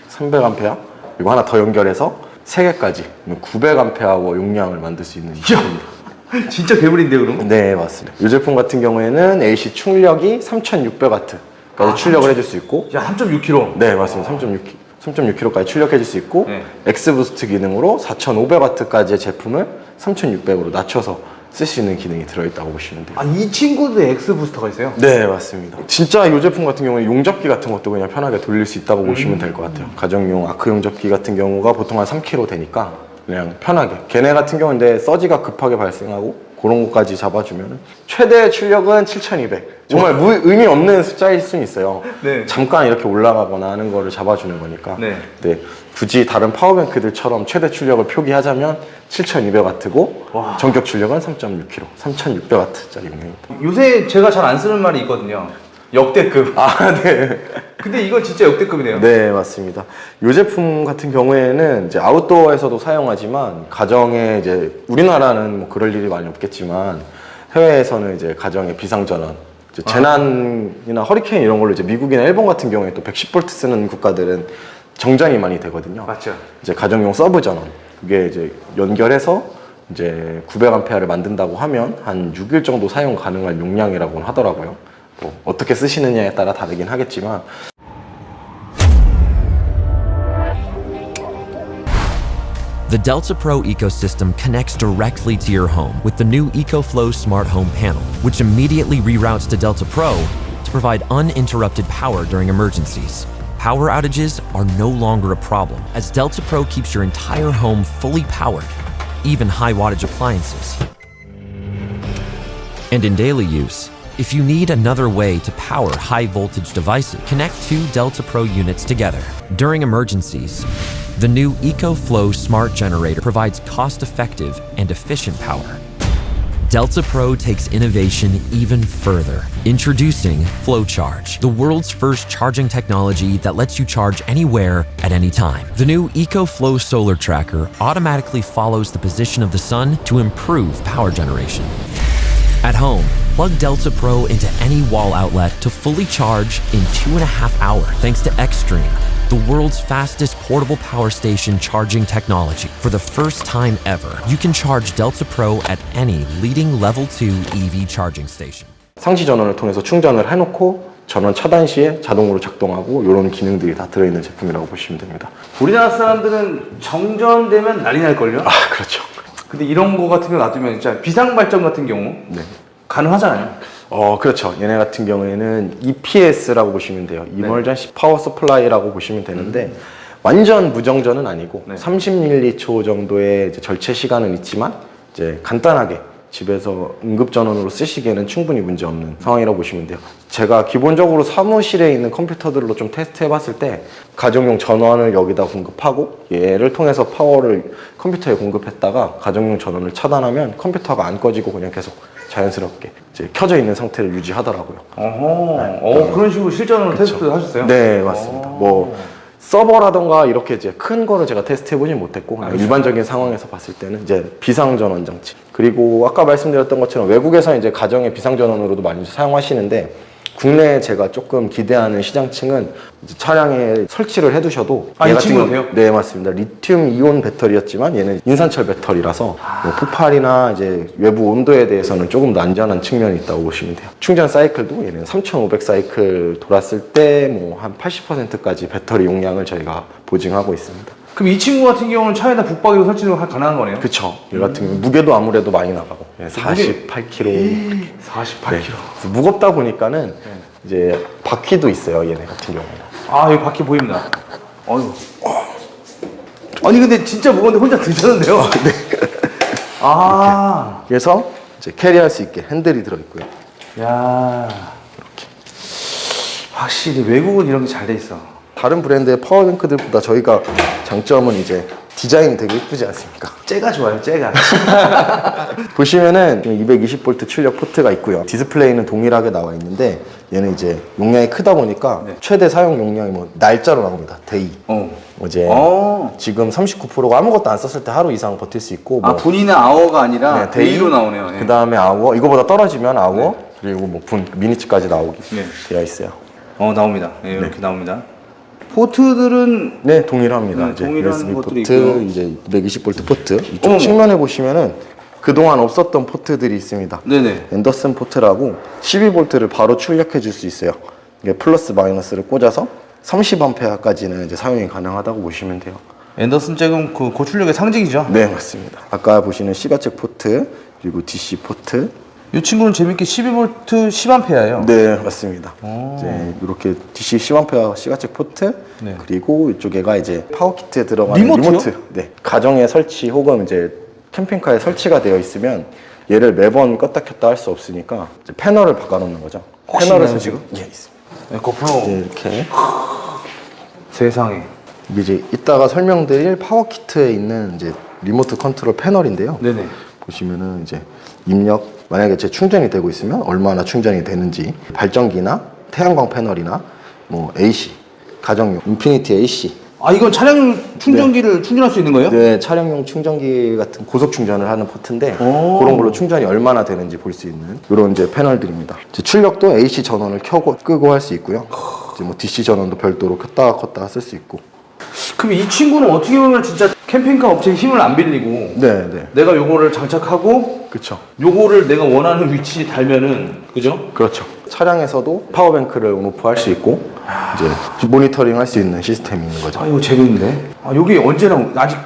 B: 300A, 그리고 하나 더 연결해서 3개까지 900Ah 용량을 만들 수 있는 제품입니다.
A: 진짜 괴물인데 그럼?
B: 네, 맞습니다. 이 제품 같은 경우에는 AC 충력이 3600W까지 출력을 해줄 수 있고,
A: 야, 3.6kg.
B: 네, 맞습니다. 3.6kg까지 출력해줄 수 있고,
A: 네.
B: 엑스부스트 기능으로 4500W까지의 제품을 3600으로 낮춰서 쓸 수 있는 기능이 들어있다고 보시면 돼요.
A: 아, 이 친구도 엑스 부스터가 있어요?
B: 네, 맞습니다. 진짜 이 제품 같은 경우에 용접기 같은 것도 그냥 편하게 돌릴 수 있다고 보시면 될 것 같아요. 가정용 아크 용접기 같은 경우가 보통 한 3kg 되니까 그냥 편하게. 걔네 같은 경우는 서지가 급하게 발생하고 그런 것까지 잡아주면 최대 출력은 7200. 정말 의미 없는 숫자일 수는 있어요.
A: 네.
B: 잠깐 이렇게 올라가거나 하는 거를 잡아주는 거니까.
A: 네.
B: 네. 굳이 다른 파워뱅크들처럼 최대 출력을 표기하자면 7200W고
A: 와.
B: 전격 출력은 3.6kg, 3600W짜리 용량입니다.
A: 요새 제가 잘 안 쓰는 말이 있거든요. 역대급.
B: 아, 네.
A: 근데 이건 진짜 역대급이네요.
B: 네, 맞습니다. 이 제품 같은 경우에는 이제 아웃도어에서도 사용하지만 가정에 이제 우리나라는 뭐 그럴 일이 많이 없겠지만 해외에서는 이제 가정의 비상전원, 이제 재난이나 허리케인 이런 걸로 이제 미국이나 일본 같은 경우에 또 110V 쓰는 국가들은 정전이 많이 되거든요.
A: 맞죠.
B: 이제 가정용 서브 전원 그게 이제 연결해서 이제 900A를 만든다고 하면 한 6일 정도 사용 가능한 용량이라고 하더라고요. 뭐 어떻게 쓰시느냐에 따라 다르긴 하겠지만.
C: The Delta Pro ecosystem connects directly to your home with the new EcoFlow Smart Home Panel, which immediately reroutes to Delta Pro to provide uninterrupted power during emergencies. Power outages are no longer a problem, as Delta Pro keeps your entire home fully powered, even high wattage appliances. And in daily use, if you need another way to power high voltage devices, connect two Delta Pro units together. During emergencies, the new EcoFlow Smart Generator provides cost-effective and efficient power. Delta Pro takes innovation even further. Introducing FlowCharge, the world's first charging technology that lets you charge anywhere at any time. The new EcoFlow Solar Tracker automatically follows the position of the sun to improve power generation. At home, plug Delta Pro into any wall outlet to fully charge in 2.5 hours thanks to Xstream, the world's fastest portable power station charging technology. For the first time ever, you can charge Delta Pro at any leading Level 2 EV charging station.
B: 상시 전원을 통해서 충전을 해놓고 전원 차단 시에 자동으로 작동하고 이런 기능들이 다 들어있는 제품이라고 보시면 됩니다.
A: 우리나라 사람들은 정전되면 난리 날걸요?
B: 아, 그렇죠.
A: 근데 이런 거 같은 거 놔두면 진짜 비상발전 같은 경우
B: 네.
A: 가능하잖아요.
B: 그렇죠. 얘네 같은 경우에는 EPS라고 보시면 돼요. Emergency Power Supply라고 보시면 되는데 완전 무정전은 아니고
A: 네.
B: 30m초 정도의 이제 절체 시간은 있지만 이제 간단하게 집에서 응급전원으로 쓰시기에는 충분히 문제없는 상황이라고 보시면 돼요. 제가 기본적으로 사무실에 있는 컴퓨터들로 좀 테스트 해봤을 때 가정용 전원을 여기다 공급하고 얘를 통해서 파워를 컴퓨터에 공급했다가 가정용 전원을 차단하면 컴퓨터가 안 꺼지고 그냥 계속 자연스럽게 이제 켜져 있는 상태를 유지하더라고요.
A: 어허. 그런 식으로 실전으로 테스트 하셨어요?
B: 네, 맞습니다. 뭐 서버라던가 이렇게 이제 큰 거를 제가 테스트 해보진 못했고 그냥 일반적인 상황에서 봤을 때는 이제 비상전원 장치, 그리고 아까 말씀드렸던 것처럼 외국에서 이제 가정의 비상전원으로도 많이 사용하시는데 국내에 제가 조금 기대하는 시장층은 이제 차량에 설치를 해두셔도
A: 이 친구도 돼요?
B: 네, 맞습니다. 리튬 이온 배터리였지만 얘는 인산철 배터리라서 뭐 폭발이나 이제 외부 온도에 대해서는 조금 더 안전한 측면이 있다고 보시면 돼요. 충전 사이클도 얘는 3500 사이클 돌았을 때 뭐 한 80%까지 배터리 용량을 저희가 보증하고 있습니다.
A: 그럼 이 친구 같은 경우는 차에다 북박이로 설치가 가능한 거네요?
B: 그쵸. 얘 같은 경우 무게도 아무래도 많이 나가고 48kg.
A: 48kg.
B: 무겁다 보니까는 이제 바퀴도 있어요, 얘네 같은 경우는.
A: 아, 여기 바퀴 보입니다. 어휴. 아니, 근데 진짜 무거운데 혼자 드셨는데요?
B: 네.
A: 아.
B: 그래서 이제 캐리할 수 있게 핸들이 들어있고요.
A: 야. 확실히 외국은 이런 게 잘 돼 있어.
B: 다른 브랜드의 파워뱅크들보다 저희가 장점은 이제 디자인이 되게 예쁘지 않습니까?
A: 째가 좋아요, 째가.
B: 보시면은 220V 출력 포트가 있고요. 디스플레이는 동일하게 나와 있는데 얘는 이제 용량이 크다 보니까
A: 네.
B: 최대 사용 용량이 뭐 날짜로 나옵니다. 데이. 이제 지금 39%가 아무것도 안 썼을 때 하루 이상 버틸 수 있고
A: 아, 분이나 아워가 아니라
B: 네,
A: 데이로 나오네요. 예.
B: 그 다음에 아워, 이거보다 떨어지면 아워, 그리고 뭐 분, 미니츠까지 나오게
A: 네.
B: 되어 있어요.
A: 나옵니다. 네, 이렇게 나옵니다. 포트들은
B: 네, 동일합니다.
A: 네,
B: 이제
A: 동일한
B: USB
A: 것들이
B: 포트,
A: 있고요.
B: 이제 220V 포트. 이쪽
A: 어머.
B: 측면에 보시면은 그동안 없었던 포트들이 있습니다.
A: 네네.
B: 앤더슨 포트라고 12V를 바로 출력해 줄 수 있어요. 이게 플러스 마이너스를 꽂아서 30A까지는 이제 사용이 가능하다고 보시면 돼요.
A: 앤더슨 잭은 그 고출력의 상징이죠.
B: 네, 맞습니다. 아까 보시는 시가책 포트, 그리고 DC 포트.
A: 이 친구는 재밌게 12V 10A예요.
B: 네, 맞습니다. 이제 이렇게 DC 10A 시가책 포트,
A: 네.
B: 그리고 이쪽에가 이제 파워키트에 들어가는
A: 리모트요?
B: 리모트. 네, 가정에 설치 혹은 이제 캠핑카에 설치가 되어 있으면 얘를 매번 껐다 켰다 할 수 없으니까 이제 패널을 바꿔놓는 거죠.
A: 혹시
B: 패널을
A: 있나요,
B: 설치-
A: 지금?
B: 예, 있습니다.
A: 네, 고프로.
B: 이제 이렇게
A: 세상에.
B: 이게 이제 이따가 설명드릴 파워키트에 있는 이제 리모트 컨트롤 패널인데요.
A: 네네.
B: 보시면은 이제 입력, 만약에 제 충전이 되고 있으면 얼마나 충전이 되는지, 발전기나 태양광 패널이나 뭐 AC, 가정용 인피니티 AC.
A: 아, 이건 차량 충전기를 충전할 수 있는 거예요?
B: 네, 차량용 충전기 같은 고속 충전을 하는 포트인데
A: 오.
B: 그런 걸로 충전이 얼마나 되는지 볼 수 있는 이런 이제 패널들입니다. 이제 출력도 AC 전원을 켜고 끄고 할 수 있고요. 이제 뭐 DC 전원도 별도로 켰다가 껐다가 쓸 수 있고.
A: 그럼 이 친구는 어떻게 보면 진짜 캠핑카 업체에 힘을 안 빌리고
B: 네, 네,
A: 내가 요거를 장착하고
B: 그렇죠.
A: 요거를 내가 원하는 위치에 달면은, 그죠?
B: 그렇죠. 차량에서도 파워뱅크를 온오프 할 수 있고 이제 모니터링 할 수 있는 시스템이 있는 거죠.
A: 아, 이거 재밌는데? 아, 여기 언제나 아직.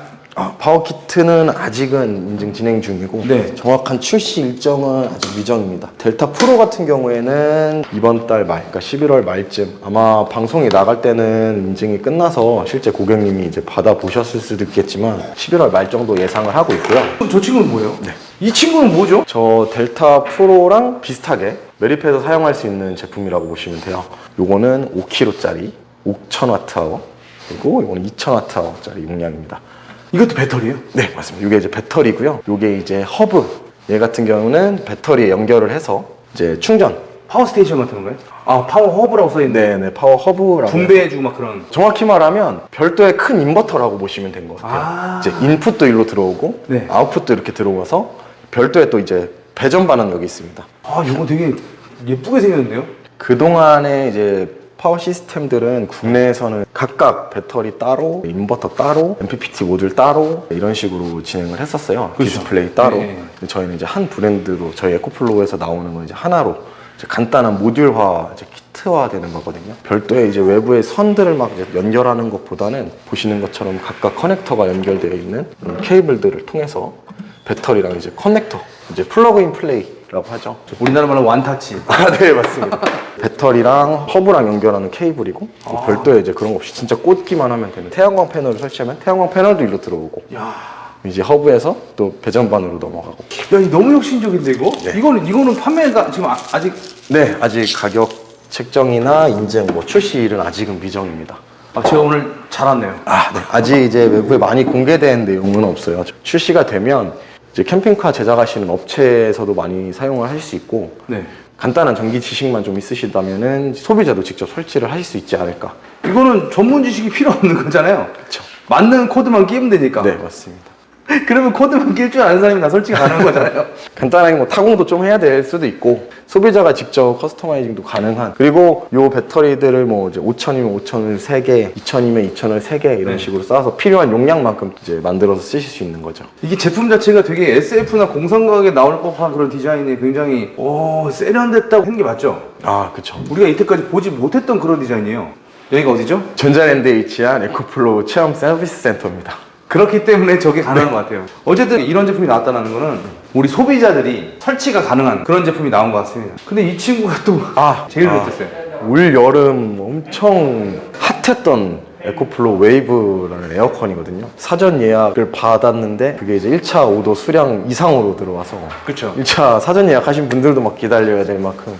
B: 파워키트는 아직은 인증 진행 중이고
A: 네.
B: 정확한 출시 일정은 아직 미정입니다. 델타 프로 같은 경우에는 이번 달 말, 그러니까 11월 말쯤, 아마 방송이 나갈 때는 인증이 끝나서 실제 고객님이 이제 받아보셨을 수도 있겠지만 11월 말 정도 예상을 하고 있고요.
A: 그럼 저 친구는 뭐예요?
B: 네.
A: 이 친구는 뭐죠?
B: 저 델타 프로랑 비슷하게 매립해서 사용할 수 있는 제품이라고 보시면 돼요. 요거는 5kg짜리 5,000Wh, 그리고 요거는 2,000Wh짜리 용량입니다.
A: 이것도 배터리예요?
B: 네, 맞습니다. 이게 이제 배터리고요. 이게 이제 허브. 얘 같은 경우는 배터리에 연결을 해서 이제 충전.
A: 파워 스테이션 같은 건가요? 아, 파워 허브라고 써있네.
B: 네, 파워 허브라고.
A: 분배해주고 막 그런.
B: 정확히 말하면 별도의 큰 인버터라고 보시면 된 것 같아요.
A: 아.
B: 이제 인풋도 일로 들어오고
A: 네.
B: 아웃풋도 이렇게 들어와서 별도의 또 이제 배전 반응 여기 있습니다.
A: 아, 이거 되게 예쁘게 생겼는데요?
B: 그동안에 이제 파워 시스템들은 국내에서는 각각 배터리 따로, 인버터 따로, MPPT 모듈 따로 이런 식으로 진행을 했었어요.
A: 그렇죠.
B: 디스플레이 따로.
A: 네.
B: 근데 저희는 이제 한 브랜드로 저희 에코플로우에서 나오는 건 이제 하나로 이제 간단한 모듈화, 이제 키트화 되는 거거든요. 별도의 이제 외부의 선들을 막 이제 연결하는 것보다는 보시는 것처럼 각각 커넥터가 연결되어 있는 이런 케이블들을 통해서 배터리랑 이제 커넥터, 이제 플러그인 플레이라고 하죠.
A: 우리나라 말로 완타치.
B: 아, 네, 맞습니다. 배터리랑 허브랑 연결하는 케이블이고 별도의 이제 그런 거 없이 진짜 꽂기만 하면 되는, 태양광 패널을 설치하면 태양광 패널도 일로 들어오고
A: 야,
B: 이제 허브에서 또 배전반으로 넘어가고.
A: 야, 이거 너무 혁신적인데 이거?
B: 네.
A: 이거는 판매가 지금 아직.
B: 네, 아직 가격 책정이나 인증, 뭐 출시일은 아직은 미정입니다.
A: 아, 제가 오늘 잘 왔네요.
B: 아, 네. 아직 이제 외부에 많이 공개된 내용은 없어요. 출시가 되면 이제 캠핑카 제작하시는 업체에서도 많이 사용을 할 수 있고,
A: 네.
B: 간단한 전기 지식만 좀 있으시다면은 소비자도 직접 설치를 하실 수 있지 않을까.
A: 이거는 전문 지식이 필요 없는 거잖아요.
B: 그렇죠.
A: 맞는 코드만 끼면 되니까.
B: 네, 맞습니다.
A: 그러면 코드만 낄 줄 아는 사람이 다 설치가 가능한 거잖아요.
B: 간단하게 뭐 타공도 좀 해야 될 수도 있고, 소비자가 직접 커스터마이징도 가능한. 그리고 요 배터리들을 뭐 이제 5,000이면 5,000을 3개, 2,000이면 2,000을 3개 이런
A: 네.
B: 식으로 쌓아서 필요한 용량만큼 이제 만들어서 쓰실 수 있는 거죠.
A: 이게 제품 자체가 되게 SF나 공상과학에 나올 법한 그런 디자인이 굉장히 세련됐다고 하는 게 맞죠?
B: 아, 그쵸.
A: 우리가 이때까지 보지 못했던 그런 디자인이에요. 여기가 어디죠?
B: 전자랜드에 위치한 에코플로우 체험 서비스 센터입니다.
A: 그렇기 때문에 저게 가능한 것 같아요. 어쨌든 이런 제품이 나왔다는 거는 우리 소비자들이 설치가 가능한 그런 제품이 나온 것 같습니다. 근데 이 친구가 또 제일 좋았어요.
B: 올 여름 엄청 핫했던 에코플로우 웨이브라는 에어컨이거든요. 사전 예약을 받았는데 그게 이제 1차 오도 수량 이상으로 들어와서
A: 그쵸.
B: 1차 사전 예약하신 분들도 막 기다려야 될 만큼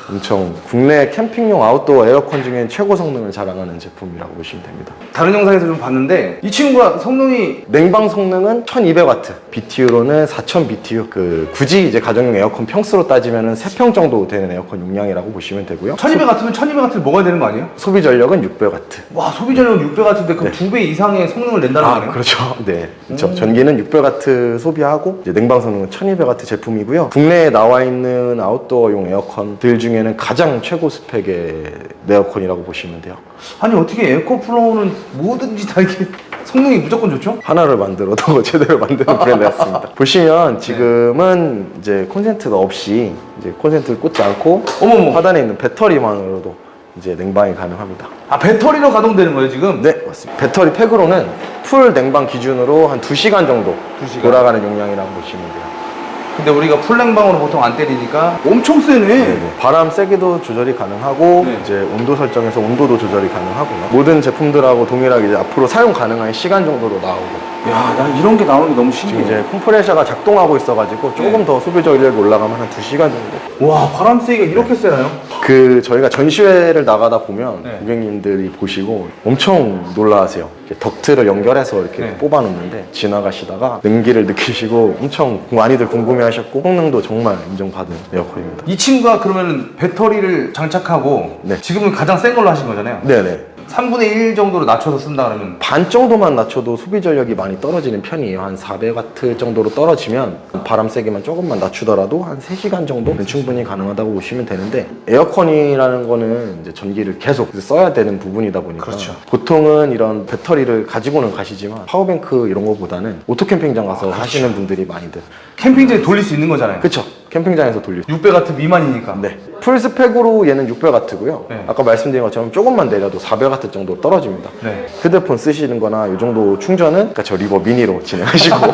B: 엄청 국내 캠핑용 아웃도어 에어컨 중엔 최고 성능을 자랑하는 제품이라고 보시면 됩니다.
A: 다른 영상에서 좀 봤는데 이 친구가 성능이
B: 냉방 성능은 1200W, BTU로는 4000 BTU. 굳이 이제 가정용 에어컨 평수로 따지면 3평 정도 되는 에어컨 용량이라고 보시면 되고요.
A: 1200 같으면 1200W를 먹어야 되는 거 아니에요?
B: 소비 전력은 600W.
A: 와, 소비 전력은 600W인데 그럼 2배 이상의 성능을 낸다는 거네요?
B: 그렇죠. 네. 그렇죠. 전기는 600W 소비하고 이제 냉방 성능은 1200W 제품이고요. 국내에 나와 있는 아웃도어용 에어컨들 중에는 가장 최고 스펙의 에어컨이라고 보시면 돼요.
A: 아니 어떻게 에코플로우는 뭐든지 다 이렇게 성능이 무조건 좋죠?
B: 하나를 만들어도 제대로 만드는 브랜드였습니다. 보시면 지금은 이제 콘센트가 없이 이제 콘센트를 꽂지 않고
A: 어머머.
B: 하단에 있는 배터리만으로도 이제 냉방이 가능합니다.
A: 아, 배터리로 가동되는 거예요 지금?
B: 네, 맞습니다. 배터리 팩으로는 풀 냉방 기준으로 한 2시간 정도
A: 2시간.
B: 돌아가는 용량이라고 보시면 돼요.
A: 근데 우리가 풀냉방으로 보통 안 때리니까 엄청 세네.
B: 네네. 바람 세기도 조절이 가능하고
A: 네.
B: 이제 온도 설정에서 온도도 조절이 가능하고요. 모든 제품들하고 동일하게 이제 앞으로 사용 가능한 시간 정도로 나오고.
A: 야, 나 이런 게 나오는 게 너무
B: 지금
A: 신기해.
B: 이제 컴프레셔가 작동하고 있어가지고 조금
A: 네.
B: 더 소비 전력이 올라가면 한 2시간 정도.
A: 와, 바람 세기가 이렇게 세나요?
B: 저희가 전시회를 나가다 보면
A: 네.
B: 고객님들이 보시고 엄청 놀라하세요. 이렇게 덕트를 연결해서 이렇게
A: 네.
B: 뽑아놓는데 지나가시다가 냉기를 느끼시고 엄청 많이들 궁금해하셨고 성능도 정말 인정받은 에어컨입니다.
A: 이 친구가 그러면 배터리를 장착하고
B: 네.
A: 지금은 가장 센 걸로 하신 거잖아요.
B: 네네.
A: 3분의 1 정도로 낮춰서 쓴다 그러면
B: 반 정도만 낮춰도 소비 전력이 많이 떨어지는 편이에요. 한 400W 정도로 떨어지면 바람 세기만 조금만 낮추더라도 한 3시간 정도는 충분히 가능하다고 보시면 되는데 에어컨이라는 거는 이제 전기를 계속 써야 되는 부분이다 보니까
A: 그렇죠.
B: 보통은 이런 배터리를 가지고는 가시지만 파워뱅크 이런 거보다는 오토캠핑장 가서 하시는 분들이 많이들.
A: 캠핑장에 돌릴 수 있는 거잖아요.
B: 그쵸. 캠핑장에서 돌릴 수
A: 600W 미만이니까.
B: 네. 풀 스펙으로 얘는 600W고요.
A: 네.
B: 아까 말씀드린 것처럼 조금만 내려도 400W 정도 떨어집니다.
A: 네.
B: 휴대폰 쓰시는 거나 이 정도 충전은 그러니까 저 리버 미니로 진행하시고 네.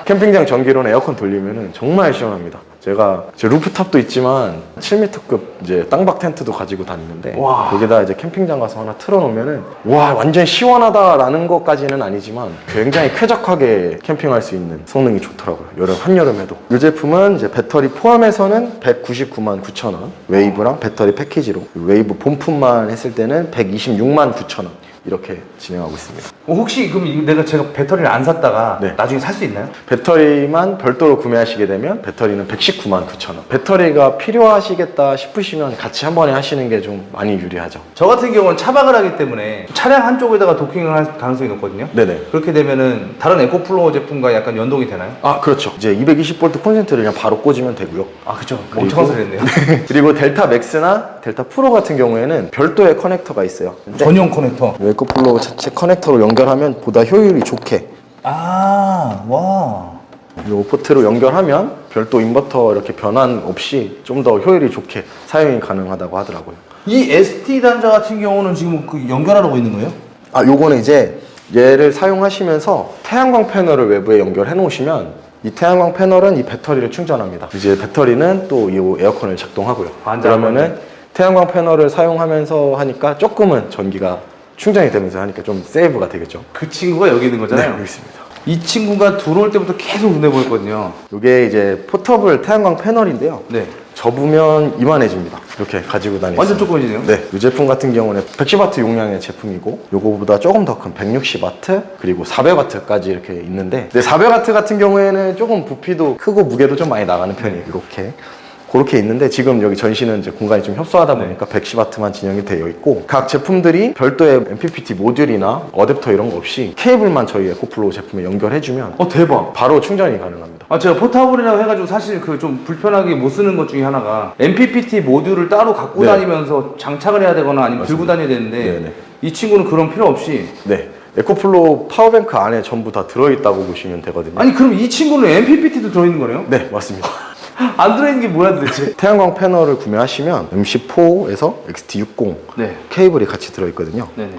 B: 캠핑장 전기로는 에어컨 돌리면은 정말 시원합니다. 제가 제 루프탑도 있지만 7m급 이제 땅박 텐트도 가지고 다니는데
A: 와.
B: 거기다 이제 캠핑장 가서 하나 틀어놓으면은 와 완전 시원하다라는 것까지는 아니지만 굉장히 쾌적하게 캠핑할 수 있는 성능이 좋더라고요. 한여름에도. 이 제품은 이제 배터리 포함해서는 199만 9천 원, 웨이브랑 배터리 패키지로 웨이브 본품만 했을 때는 126만 9천 원 이렇게 진행하고 있습니다.
A: 혹시 그럼 제가 배터리를 안 샀다가
B: 네.
A: 나중에 살 수 있나요?
B: 배터리만 별도로 구매하시게 되면 배터리는 119만 9천 원. 배터리가 필요하시겠다 싶으시면 같이 한 번에 하시는 게 좀 많이 유리하죠.
A: 저 같은 경우는 차박을 하기 때문에 차량 한쪽에다가 도킹을 할 가능성이 높거든요.
B: 네네.
A: 그렇게 되면은 다른 에코플로우 제품과 약간 연동이 되나요?
B: 아 그렇죠. 이제 220V 콘센트를 그냥 바로 꽂으면 되고요.
A: 아, 그쵸.
B: 그리고-
A: 엄청 소리 했네요.
B: 그리고 델타 맥스나 델타 프로 같은 경우에는 별도의 커넥터가 있어요. 근데
A: 전용 커넥터.
B: 에코플로우 자체 커넥터로 연결하면 보다 효율이 좋게
A: 아, 와.
B: 이 포트로 연결하면 별도 인버터 이렇게 변환 없이 좀 더 효율이 좋게 사용이 가능하다고 하더라고요.
A: 이 SD 단자 같은 경우는 지금 연결하려고 있는 거예요?
B: 아, 요거는 이제 얘를 사용하시면서 태양광 패널을 외부에 연결해 놓으시면 이 태양광 패널은 이 배터리를 충전합니다. 이제 배터리는 또 이 에어컨을 작동하고요. 그러면은 태양광 패널을 사용하면서 하니까 조금은 전기가 충전이 되면서 하니까 좀 세이브가 되겠죠.
A: 그 친구가 여기 있는 거잖아요?
B: 네, 여기 있습니다.
A: 이 친구가 들어올 때부터 계속 눈에 보였거든요.
B: 이게 이제 포터블 태양광 패널인데요.
A: 네.
B: 접으면 이만해집니다. 이렇게 가지고 다니시면
A: 완전 조그매지네요.
B: 네, 이 제품 같은 경우는 110W 용량의 제품이고 요거보다 조금 더 큰 160W 그리고 400W까지 이렇게 있는데 400W 같은 경우에는 조금 부피도 크고 무게도 좀 많이 나가는 편이에요. 이렇게 그렇게 있는데 지금 여기 전시는 이제 공간이 좀 협소하다 보니까 110W만 진영이 되어 있고 각 제품들이 별도의 MPPT 모듈이나 어댑터 이런 거 없이 케이블만 저희 에코플로우 제품에 연결해주면
A: 대박.
B: 바로 충전이 가능합니다.
A: 아, 제가 포타블이라고 해가지고 사실 그 좀 불편하게 못 쓰는 것 중에 하나가 MPPT 모듈을 따로 갖고
B: 네.
A: 다니면서 장착을 해야 되거나 아니면 들고 다녀야 되는데
B: 네네.
A: 이 친구는 그런 필요 없이
B: 네, 에코플로우 파워뱅크 안에 전부 다 들어있다고 보시면 되거든요.
A: 아니 그럼 이 친구는 MPPT도 들어있는 거네요?
B: 네, 맞습니다.
A: 안 들어있는 게 뭐야 도대체?
B: 태양광 패널을 구매하시면 MC4에서 XT60
A: 네.
B: 케이블이 같이 들어있거든요.
A: 네네.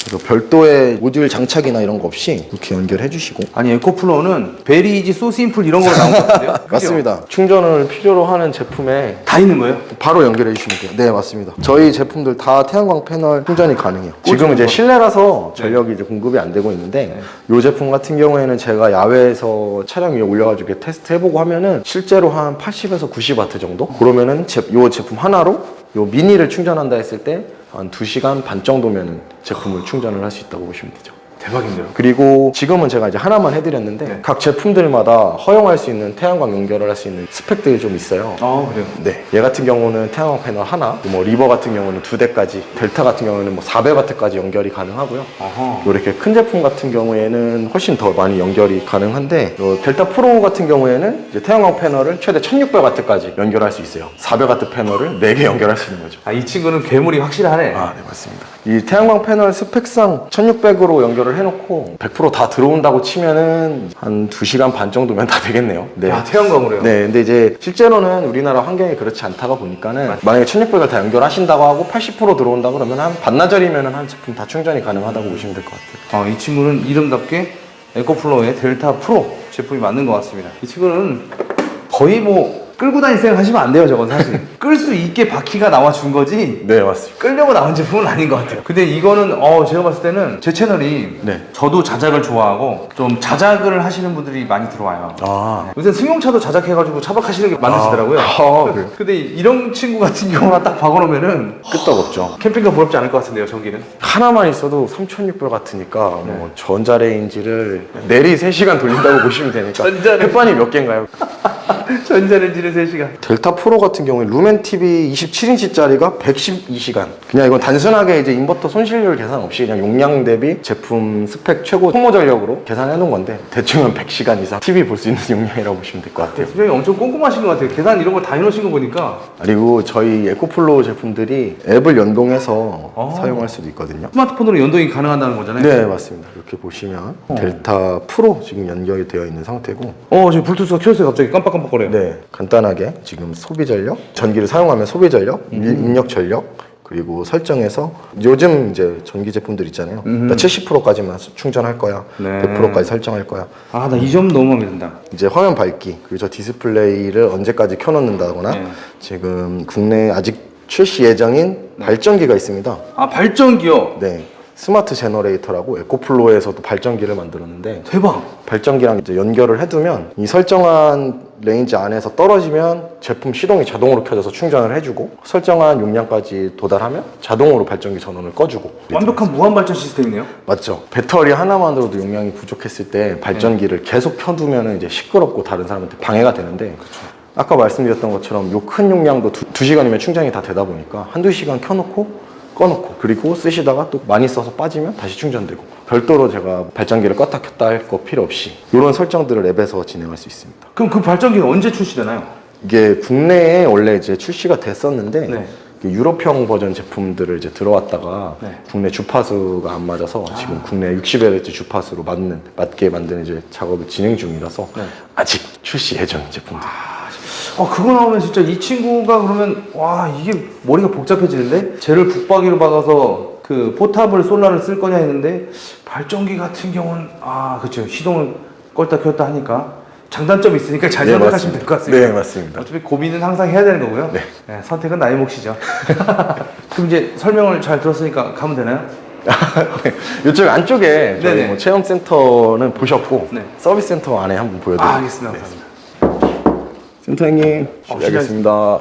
B: 그래서 별도의 모듈 장착이나 이런 거 없이 이렇게 연결해 주시고.
A: 아니 에코플로우는 베리 이지 소 심플 이런 거로 나온 것 같은데요? 그죠?
B: 맞습니다. 충전을 필요로 하는 제품에
A: 다 있는 거예요?
B: 바로 연결해 주시면 돼요. 네, 맞습니다. 저희 제품들 다 태양광 패널 충전이 가능해요. 지금 이제 실내라서 전력이 이제 공급이 안 되고 있는데 이 제품 같은 경우에는 제가 야외에서 차량 위에 올려가지고 이렇게 테스트 해보고 하면은 실제로 한 80에서 90W 정도? 그러면은 이 제품 하나로 요 미니를 충전한다 했을 때 한 2시간 반 정도면은 제품을 충전을 할 수 있다고 보시면 되죠.
A: 대박인데요?
B: 그리고 지금은 제가 이제 하나만 해드렸는데 각 제품들마다 허용할 수 있는 태양광 연결을 할 수 있는 스펙들이 좀 있어요.
A: 아 그래요?
B: 네, 얘 같은 경우는 태양광 패널 하나, 뭐 리버 같은 경우는 2대까지, 델타 같은 경우는 뭐 400W까지 연결이 가능하고요.
A: 아하.
B: 이렇게 큰 제품 같은 경우에는 훨씬 더 많이 연결이 가능한데 요 델타 프로 같은 경우에는 이제 태양광 패널을 최대 1600W까지 연결할 수 있어요. 400W 패널을 4개 연결할 수 있는 거죠.
A: 아 이 친구는 괴물이 확실하네.
B: 아, 네, 맞습니다. 이 태양광 패널 스펙상 1600으로 연결을 해놓고 100% 다 들어온다고 치면은 한 2시간 반 정도면 다 되겠네요. 네.
A: 아 태양광으로요?
B: 네, 근데 이제 실제로는 우리나라 환경이 그렇지 않다가 보니까는 만약에 1600을 다 연결하신다고 하고 80% 들어온다 그러면 한 반나절이면 한 제품 다 충전이 가능하다고 보시면 될 것 같아요.
A: 이 친구는 이름답게 에코플로우의 델타 프로 제품이 맞는 것 같습니다. 이 친구는 거의 뭐 끌고 다닐 생각 하시면 안 돼요. 저건 사실 끌 수 있게 바퀴가 나와 준 거지
B: 네, 맞습니다.
A: 끌려고 나온 제품은 아닌 것 같아요. 근데 이거는 제가 봤을 때는 제 채널이
B: 네.
A: 저도 자작을 좋아하고 좀 자작을 하시는 분들이 많이 들어와요.
B: 아,
A: 요새 승용차도 자작해가지고 차박하시는 게 많으시더라고요.
B: 그래요?
A: 근데 이런 친구 같은 경우는 딱 박아놓으면은
B: 끄떡없죠.
A: 캠핑카 부럽지 않을 것 같은데요, 전기는?
B: 하나만 있어도 3600 같으니까 뭐 전자레인지를 내리 3시간 돌린다고 보시면 되니까 햇반이 몇 개인가요?
A: 전자레인지를 3시간.
B: 델타 프로 같은 경우에 루멘 TV 27인치짜리가 112시간. 그냥 이건 단순하게 이제 인버터 손실률 계산 없이 그냥 용량 대비 제품 스펙 최고 소모 전력으로 계산해 놓은 건데 대충 한 100시간 이상 TV 볼 수 있는 용량이라고 보시면 될 것 같아요.
A: 분명히 엄청 꼼꼼하신 것 같아요. 계산 이런 거 다 해놓으신 거 보니까.
B: 그리고 저희 에코플로우 제품들이 앱을 연동해서 사용할 수도 있거든요.
A: 스마트폰으로 연동이 가능하다는 거잖아요.
B: 네, 맞습니다. 이렇게 보시면 델타 프로 지금 연결이 되어 있는 상태고
A: 지금 블루투스가 켜졌어요. 갑자기 깜빡깜빡거려요.
B: 네, 간단하게 지금 소비 전력, 전기를 사용하면 소비 전력, 입력 전력, 그리고 설정해서 요즘 이제 전기 제품들 있잖아요. 나 70%까지만 충전할 거야,
A: 네.
B: 100%까지 설정할 거야.
A: 나 이 점 너무 마음에 든다.
B: 이제 화면 밝기, 그리고 저 디스플레이를 언제까지 켜놓는다거나
A: 네.
B: 지금 국내에 아직 출시 예정인 발전기가 있습니다.
A: 발전기요?
B: 네. 스마트 제너레이터라고 에코플로우에서도 발전기를 만들었는데
A: 대박.
B: 발전기랑 이제 연결을 해두면 이 설정한 레인지 안에서 떨어지면 제품 시동이 자동으로 켜져서 충전을 해주고 설정한 용량까지 도달하면 자동으로 발전기 전원을 꺼주고.
A: 완벽한 무한 발전 시스템이네요.
B: 맞죠. 배터리 하나만으로도 용량이 부족했을 때 발전기를 계속 켜두면 이제 시끄럽고 다른 사람한테 방해가 되는데 아까 말씀드렸던 것처럼 요 큰 용량도 2시간이면 충전이 다 되다 보니까 한두 시간 켜놓고 꺼놓고 그리고 쓰시다가 또 많이 써서 빠지면 다시 충전되고 별도로 제가 발전기를 껐다 켰다 할 거 필요 없이 이런 설정들을 앱에서 진행할 수 있습니다.
A: 그럼 그 발전기는 언제 출시되나요?
B: 이게 국내에 원래 이제 출시가 됐었는데
A: 네.
B: 유럽형 버전 제품들을 이제 들어왔다가
A: 네.
B: 국내 주파수가 안 맞아서 지금 국내 60Hz 주파수로 맞게 만드는 이제 작업을 진행 중이라서 아직 출시 예정 제품들.
A: 그거 나오면 진짜 이 친구가 그러면 이게 머리가 복잡해지는데 쟤를 붙박이로 박아서 그 포탑을 솔라를 쓸 거냐 했는데 발전기 같은 경우는 그렇죠. 시동을 껐다 켰다 하니까 장단점이 있으니까 잘 선택하시면 될 것 같습니다.
B: 네, 맞습니다.
A: 어차피 고민은 항상 해야 되는 거고요.
B: 네.
A: 선택은 나의 몫이죠. 그럼 이제 설명을 잘 들었으니까 가면 되나요?
B: 네. 이쪽 안쪽에 저희
A: 네네.
B: 뭐 체험센터는 보셨고
A: 네.
B: 서비스 센터 안에 한번 보여드릴게요.
A: 알겠습니다. 감사합니다.
B: 센터장님, 실례하겠습니다.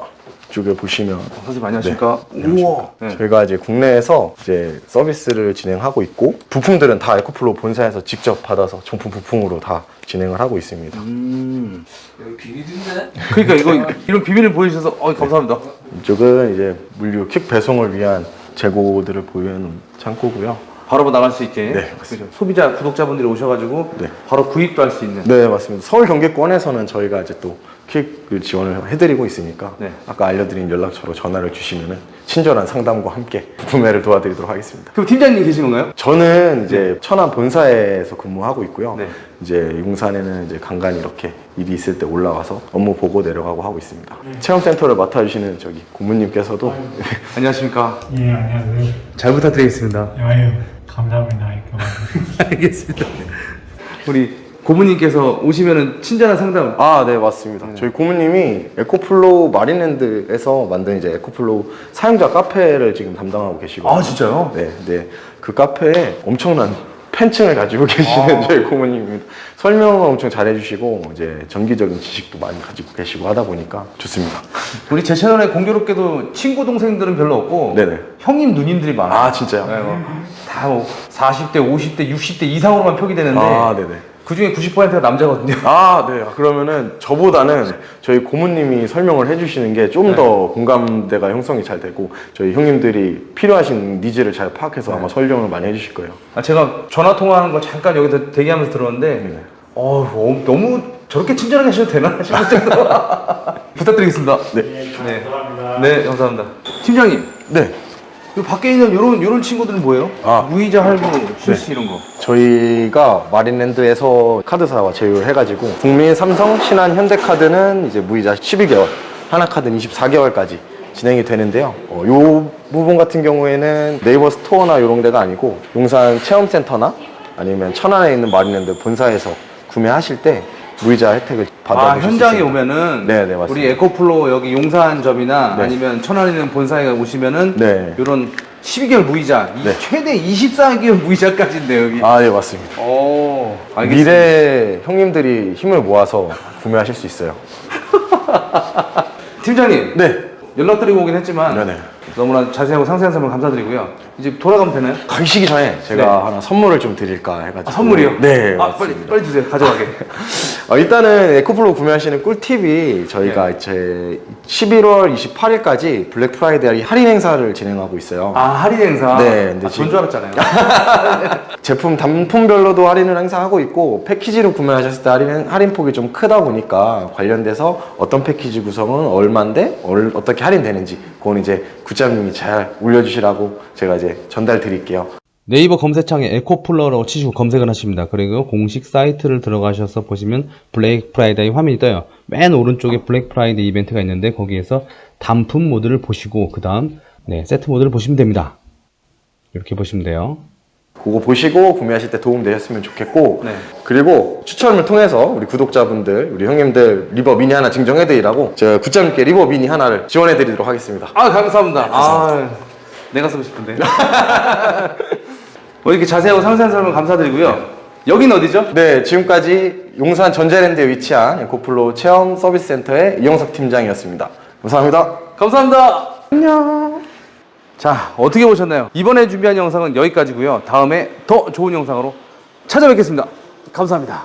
B: 이쪽에 보시면
A: 선생님 안녕하십니까?
B: 우와. 저희가 이제 국내에서 이제 서비스를 진행하고 있고 부품들은 다 에코플로우 본사에서 직접 받아서 정품 부품으로 다 진행을 하고 있습니다.
D: 여기 비밀인데?
A: 그러니까 이런 비밀을 보여주셔서 감사합니다.
B: 이쪽은 이제 물류 퀵 배송을 위한 재고들을 보유하는 창고고요.
A: 바로 나갈 수 있게.
B: 네,
A: 그죠. 소비자 구독자분들이 오셔가지고
B: 네.
A: 바로 구입도 할 수 있는.
B: 네, 맞습니다. 서울 경기권에서는 저희가 이제 또 퀵을 지원을 해드리고 있으니까
A: 네.
B: 아까 알려드린 연락처로 전화를 주시면은 친절한 상담과 함께 구매를 도와드리도록 하겠습니다.
A: 그럼 팀장님 계신 건가요?
B: 저는 이제 천안 본사에서 근무하고 있고요.
A: 네.
B: 이제 용산에는 이제 간간히 이렇게 일이 있을 때 올라와서 업무 보고 내려가고 하고 있습니다. 체험센터를 맡아주시는 저기 고문님께서도
A: 안녕하십니까?
E: 예, 안녕하세요.
A: 잘 부탁드리겠습니다.
E: 아유, 감사합니다. 이렇게
A: 알겠습니다. 우리 고모님께서 오시면은 친절한 상담.
B: 아, 네, 맞습니다. 저희 고모님이 에코플로우 마린랜드에서 만든 이제 에코플로우 사용자 카페를 지금 담당하고 계시고.
A: 아, 진짜요?
B: 네, 네. 그 카페에 엄청난 팬층을 가지고 계시는 저희 고모님입니다. 설명을 엄청 잘해주시고, 이제 전기적인 지식도 많이 가지고 계시고 하다 보니까 좋습니다.
A: 우리 제 채널에 공교롭게도 친구 동생들은 별로 없고
B: 네네.
A: 형님 누님들이 많아요.
B: 아, 진짜요?
A: 네, 다뭐 40대, 50대, 60대 이상으로만 표기되는데
B: 아, 네네.
A: 그 중에 90%가 남자거든요.
B: 아, 네. 그러면은 저보다는 저희 고모님이 설명을 해주시는 게 좀 더 공감대가 형성이 잘 되고 저희 형님들이 필요하신 니즈를 잘 파악해서 아마 설명을 많이 해주실 거예요.
A: 아, 제가 전화 통화하는 거 잠깐 여기서 대기하면서 들었는데 너무 저렇게 친절하게 하셔도 되나 싶을 정도. 부탁드리겠습니다.
B: 네.
E: 감사합니다.
A: 네, 감사합니다. 팀장님,
B: 네.
A: 이 밖에 있는 요런 친구들은 뭐예요?
B: 아.
A: 무이자 할부 실시 이런 거.
B: 저희가 마린랜드에서 카드사와 제휴를 해가지고 국민, 삼성, 신한, 현대카드는 이제 무이자 12개월, 하나카드는 24개월까지 진행이 되는데요. 요 부분 같은 경우에는 네이버 스토어나 이런 데가 아니고 용산 체험센터나 아니면 천안에 있는 마린랜드 본사에서 구매하실 때 무이자 혜택을 받아보실 수
A: 현장에
B: 있습니다.
A: 오면은
B: 네, 네, 맞습니다.
A: 우리 에코플로우 여기 용산점이나
B: 네.
A: 아니면 천안에 있는 본사에 오시면은
B: 네.
A: 이런 12개월 무이자,
B: 네.
A: 최대 24개월 무이자까지인데 여기.
B: 아, 네, 맞습니다.
A: 오, 알겠습니다.
B: 미래 형님들이 힘을 모아서 구매하실 수 있어요.
A: 팀장님,
B: 네.
A: 연락드리고 오긴 했지만
B: 네네.
A: 너무나 자세하고 상세한 설명 감사드리고요. 이제 돌아가면 되나요?
B: 가시기 전에 제가
A: 네.
B: 하나 선물을 좀 드릴까 해가지고.
A: 선물이요?
B: 네.
A: 아, 빨리 주세요. 가져가게.
B: 일단은 에코플로우 구매하시는 꿀팁이 저희가 이제 11월 28일까지 블랙 프라이데이 할인 행사를 진행하고 있어요.
A: 아, 할인 행사.
B: 네, 근데
A: 그런 줄 알았잖아요.
B: 제품 단품별로도 할인을 행사하고 있고 패키지로 구매하셨을 때 할인 폭이 좀 크다 보니까 관련돼서 어떤 패키지 구성은 얼마인데 어떻게 할인되는지 그건 이제 구자님이 잘 올려주시라고 제가 이제 전달 드릴게요.
F: 네이버 검색창에 에코플러라고 치시고 검색을 하십니다. 그리고 공식 사이트를 들어가셔서 보시면 블랙 프라이데이 화면이 떠요. 맨 오른쪽에 블랙 프라이데이 이벤트가 있는데 거기에서 단품 모드를 보시고 그 다음 세트 모드를 보시면 됩니다. 이렇게 보시면 돼요.
B: 그거 보시고 구매하실 때 도움 되셨으면 좋겠고
A: 네.
B: 그리고 추첨을 통해서 우리 구독자분들 우리 형님들 리버 미니 하나 증정해드리라고 제가 구자님께 리버 미니 하나를 지원해드리도록 하겠습니다.
A: 아, 감사합니다. 아, 내가 쓰고 싶은데. 이렇게 자세하고 상세한 설명 감사드리고요. 여긴 어디죠?
B: 네, 지금까지 용산 전자랜드에 위치한 에코플로우 체험 서비스 센터의 이영석 팀장이었습니다. 감사합니다.
A: 감사합니다. 안녕. 자, 어떻게 보셨나요? 이번에 준비한 영상은 여기까지고요. 다음에 더 좋은 영상으로 찾아뵙겠습니다. 감사합니다.